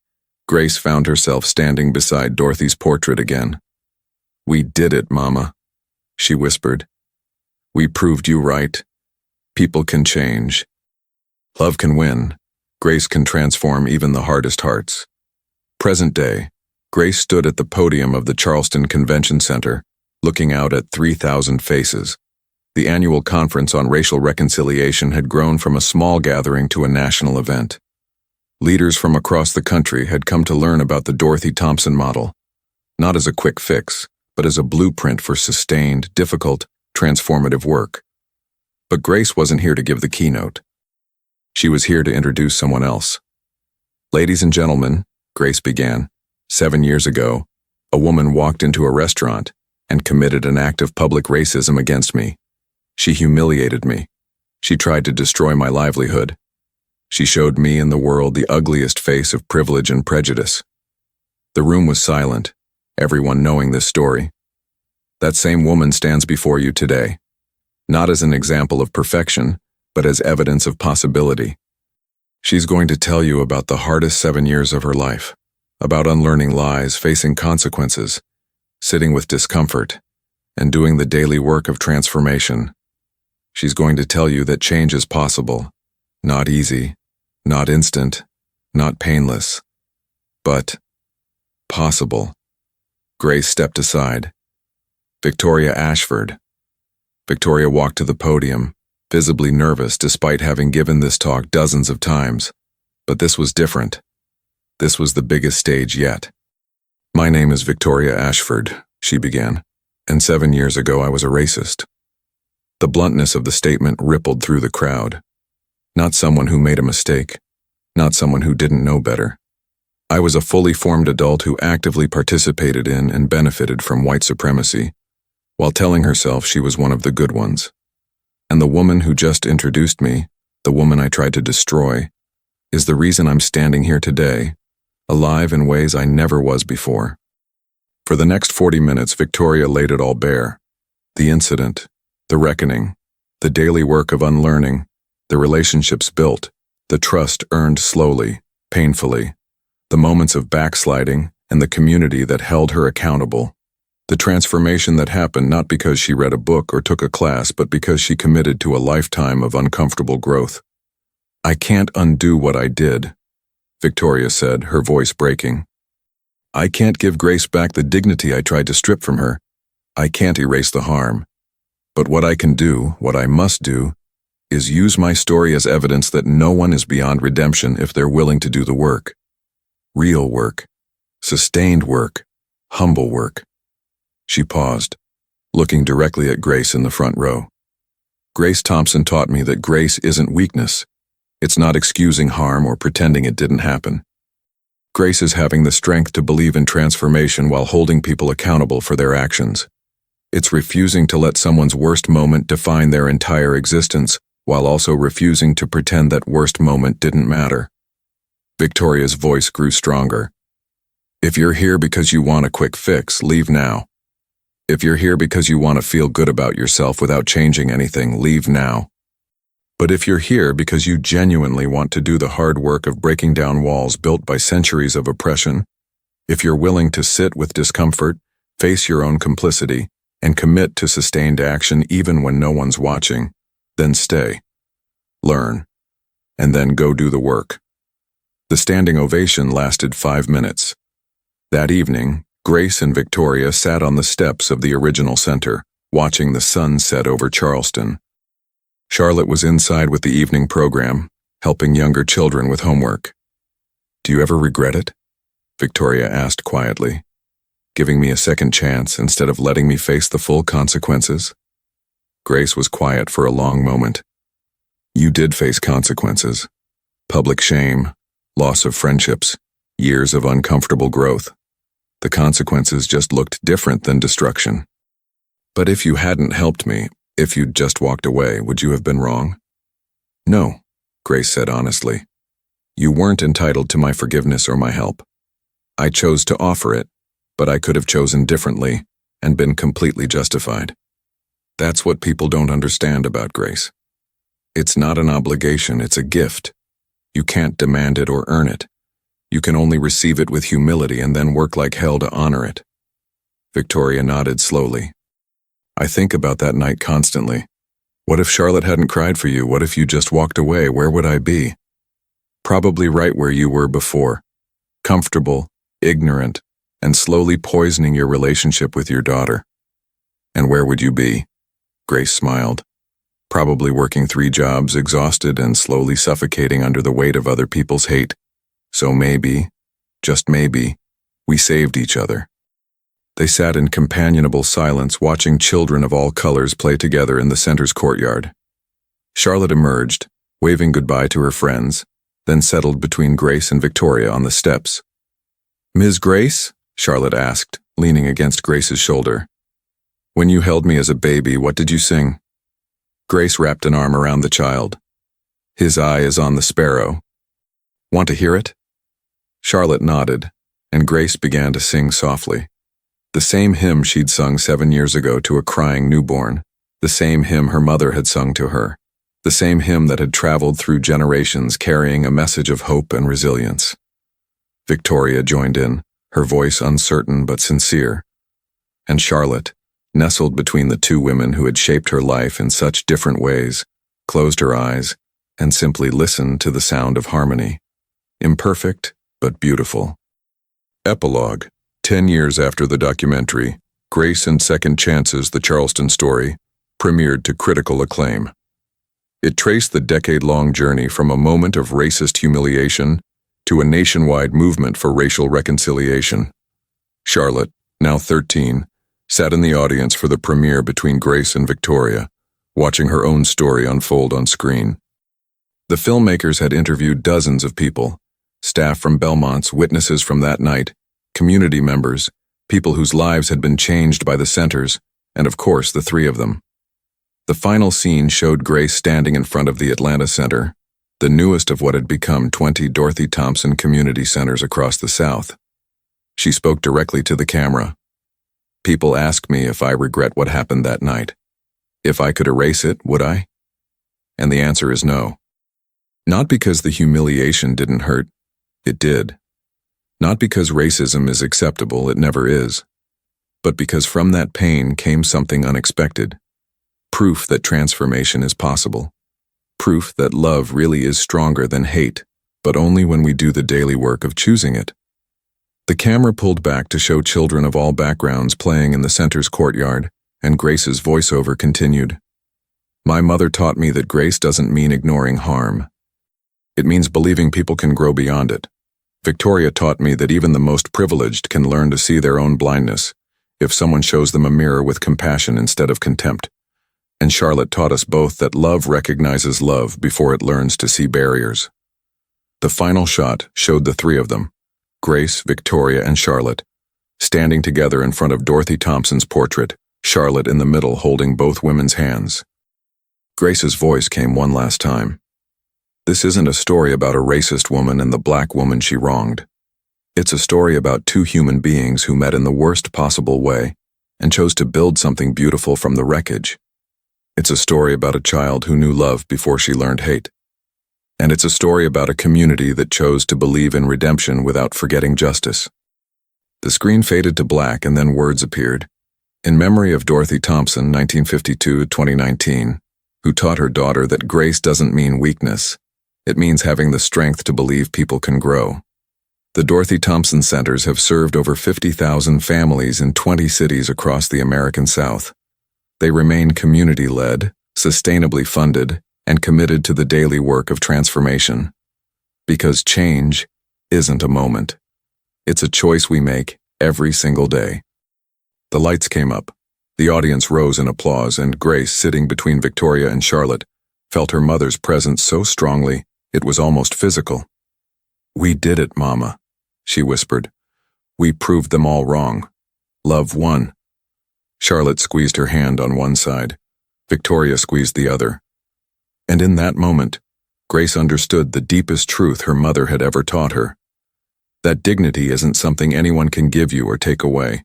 Grace found herself standing beside Dorothy's portrait again. We did it, Mama, she whispered. We proved you right. People can change. Love can win. Grace can transform even the hardest hearts. Present day, Grace stood at the podium of the Charleston Convention Center, looking out at 3,000 faces. The annual conference on racial reconciliation had grown from a small gathering to a national event. Leaders from across the country had come to learn about the Dorothy Thompson model, not as a quick fix, but as a blueprint for sustained, difficult, transformative work. But Grace wasn't here to give the keynote. She was here to introduce someone else. Ladies and gentlemen, Grace began, 7 years ago, a woman walked into a restaurant and committed an act of public racism against me. She humiliated me. She tried to destroy my livelihood. She showed me and the world the ugliest face of privilege and prejudice. The room was silent, everyone knowing this story. That same woman stands before you today, not as an example of perfection, but as evidence of possibility. She's going to tell you about the hardest 7 years of her life, about unlearning lies, facing consequences, sitting with discomfort, and doing the daily work of transformation. She's going to tell you that change is possible, not easy, not instant, not painless, but possible. Grace stepped aside. Victoria Ashford. Victoria walked to the podium, visibly nervous despite having given this talk dozens of times. But this was different. This was the biggest stage yet. My name is Victoria Ashford, she began, and 7 years ago I was a racist. The bluntness of the statement rippled through the crowd. Not someone who made a mistake, not someone who didn't know better. I was a fully formed adult who actively participated in and benefited from white supremacy, while telling herself she was one of the good ones. And the woman who just introduced me, the woman I tried to destroy, is the reason I'm standing here today, alive in ways I never was before. For the next 40 minutes, Victoria laid it all bare. The incident, the reckoning, the daily work of unlearning, the relationships built, the trust earned slowly, painfully, the moments of backsliding, and the community that held her accountable. The transformation that happened not because she read a book or took a class, but because she committed to a lifetime of uncomfortable growth. "I can't undo what I did," Victoria said, her voice breaking. "I can't give Grace back the dignity I tried to strip from her. I can't erase the harm. But what I can do, what I must do, is use my story as evidence that no one is beyond redemption if they're willing to do the work. Real work, sustained work, humble work." She paused, looking directly at Grace in the front row. Grace Thompson taught me that grace isn't weakness. It's not excusing harm or pretending it didn't happen. Grace is having the strength to believe in transformation while holding people accountable for their actions. It's refusing to let someone's worst moment define their entire existence, while also refusing to pretend that worst moment didn't matter. Victoria's voice grew stronger. "If you're here because you want a quick fix, leave now. If you're here because you want to feel good about yourself without changing anything, leave now. But if you're here because you genuinely want to do the hard work of breaking down walls built by centuries of oppression, if you're willing to sit with discomfort, face your own complicity, and commit to sustained action even when no one's watching, then stay, learn, and then go do the work." The standing ovation lasted 5 minutes. That evening, Grace and Victoria sat on the steps of the original center, watching the sun set over Charleston. Charlotte was inside with the evening program, helping younger children with homework. "Do you ever regret it?" Victoria asked quietly. "Giving me a second chance instead of letting me face the full consequences?" Grace was quiet for a long moment. "You did face consequences. Public shame, loss of friendships, years of uncomfortable growth. The consequences just looked different than destruction. But if you hadn't helped me, if you'd just walked away, would you have been wrong?" "No," Grace said honestly. "You weren't entitled to my forgiveness or my help. I chose to offer it, but I could have chosen differently and been completely justified." That's what people don't understand about grace. It's not an obligation, it's a gift. You can't demand it or earn it. You can only receive it with humility and then work like hell to honor it. Victoria nodded slowly. "I think about that night constantly. What if Charlotte hadn't cried for you? What if you just walked away? Where would I be? Probably right where you were before. Comfortable, ignorant, and slowly poisoning your relationship with your daughter. And where would you be?" Grace smiled. "Probably working 3 jobs, exhausted and slowly suffocating under the weight of other people's hate. So maybe, just maybe, we saved each other." They sat in companionable silence, watching children of all colors play together in the center's courtyard. Charlotte emerged, waving goodbye to her friends, then settled between Grace and Victoria on the steps. "Ms. Grace?" Charlotte asked, leaning against Grace's shoulder. "When you held me as a baby, what did you sing?" Grace wrapped an arm around the child. "His eye is on the sparrow. Want to hear it?" Charlotte nodded, and Grace began to sing softly. The same hymn she'd sung 7 years ago to a crying newborn, the same hymn her mother had sung to her, the same hymn that had traveled through generations carrying a message of hope and resilience. Victoria joined in, her voice uncertain but sincere. And Charlotte, nestled between the 2 women who had shaped her life in such different ways, closed her eyes and simply listened to the sound of harmony. Imperfect, but beautiful. Epilogue. 10 years after the documentary, Grace and Second Chances, the Charleston Story, premiered to critical acclaim. It traced the decade-long journey from a moment of racist humiliation to a nationwide movement for racial reconciliation. Charlotte, now 13, sat in the audience for the premiere between Grace and Victoria, watching her own story unfold on screen. The filmmakers had interviewed dozens of people, staff from Belmont's, witnesses from that night, community members, people whose lives had been changed by the centers, and of course the 3 of them. The final scene showed Grace standing in front of the Atlanta Center, the newest of what had become 20 Dorothy Thompson community centers across the South. She spoke directly to the camera. People ask me if I regret what happened that night. If I could erase it, would I? And the answer is no. Not because the humiliation didn't hurt. It did. Not because racism is acceptable, it never is. But because from that pain came something unexpected. Proof that transformation is possible. Proof that love really is stronger than hate, but only when we do the daily work of choosing it. The camera pulled back to show children of all backgrounds playing in the center's courtyard, and Grace's voiceover continued. My mother taught me that grace doesn't mean ignoring harm. It means believing people can grow beyond it. Victoria taught me that even the most privileged can learn to see their own blindness if someone shows them a mirror with compassion instead of contempt. And Charlotte taught us both that love recognizes love before it learns to see barriers. The final shot showed the three of them, Grace, Victoria, and Charlotte, standing together in front of Dorothy Thompson's portrait, Charlotte in the middle holding both women's hands. Grace's voice came one last time. This isn't a story about a racist woman and the black woman she wronged. It's a story about two human beings who met in the worst possible way and chose to build something beautiful from the wreckage. It's a story about a child who knew love before she learned hate. And it's a story about a community that chose to believe in redemption without forgetting justice. The screen faded to black and then words appeared. In memory of Dorothy Thompson, 1952-2019, who taught her daughter that grace doesn't mean weakness. It means having the strength to believe people can grow. The Dorothy Thompson Centers have served over 50,000 families in 20 cities across the American South. They remain community-led, sustainably funded, and committed to the daily work of transformation. Because change isn't a moment. It's a choice we make every single day. The lights came up. The audience rose in applause, and Grace, sitting between Victoria and Charlotte, felt her mother's presence so strongly it was almost physical. We did it, Mama, she whispered. We proved them all wrong. Love won. Charlotte squeezed her hand on one side. Victoria squeezed the other. And in that moment, Grace understood the deepest truth her mother had ever taught her. That dignity isn't something anyone can give you or take away.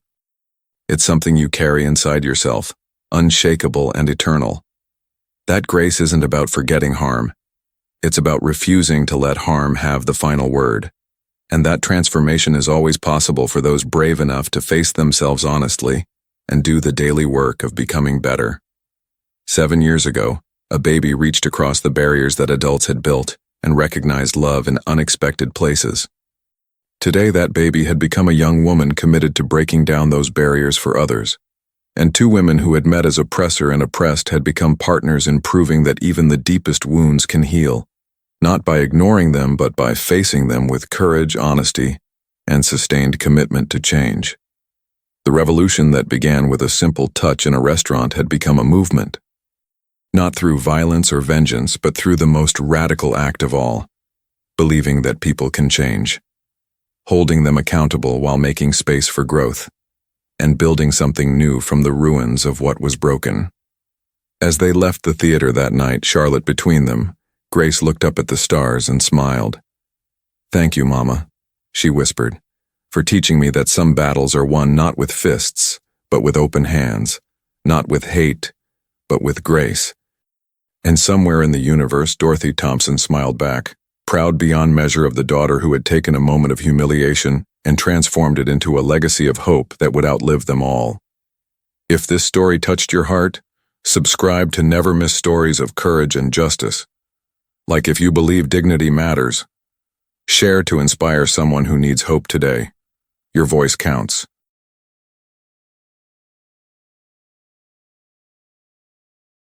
It's something you carry inside yourself, unshakable and eternal. That grace isn't about forgetting harm. It's about refusing to let harm have the final word. And that transformation is always possible for those brave enough to face themselves honestly and do the daily work of becoming better. 7 years ago, a baby reached across the barriers that adults had built and recognized love in unexpected places. Today, that baby had become a young woman committed to breaking down those barriers for others. And two women who had met as oppressor and oppressed had become partners in proving that even the deepest wounds can heal, not by ignoring them but by facing them with courage, honesty, and sustained commitment to change. The revolution that began with a simple touch in a restaurant had become a movement. Not through violence or vengeance, but through the most radical act of all, believing that people can change, holding them accountable while making space for growth, and building something new from the ruins of what was broken. As they left the theater that night, Charlotte between them, Grace looked up at the stars and smiled. Thank you, Mama, she whispered, for teaching me that some battles are won not with fists, but with open hands, not with hate, but with grace. And somewhere in the universe, Dorothy Thompson smiled back, proud beyond measure of the daughter who had taken a moment of humiliation and transformed it into a legacy of hope that would outlive them all. If this story touched your heart, subscribe to never miss stories of courage and justice. Like if you believe dignity matters, share to inspire someone who needs hope today. Your voice counts.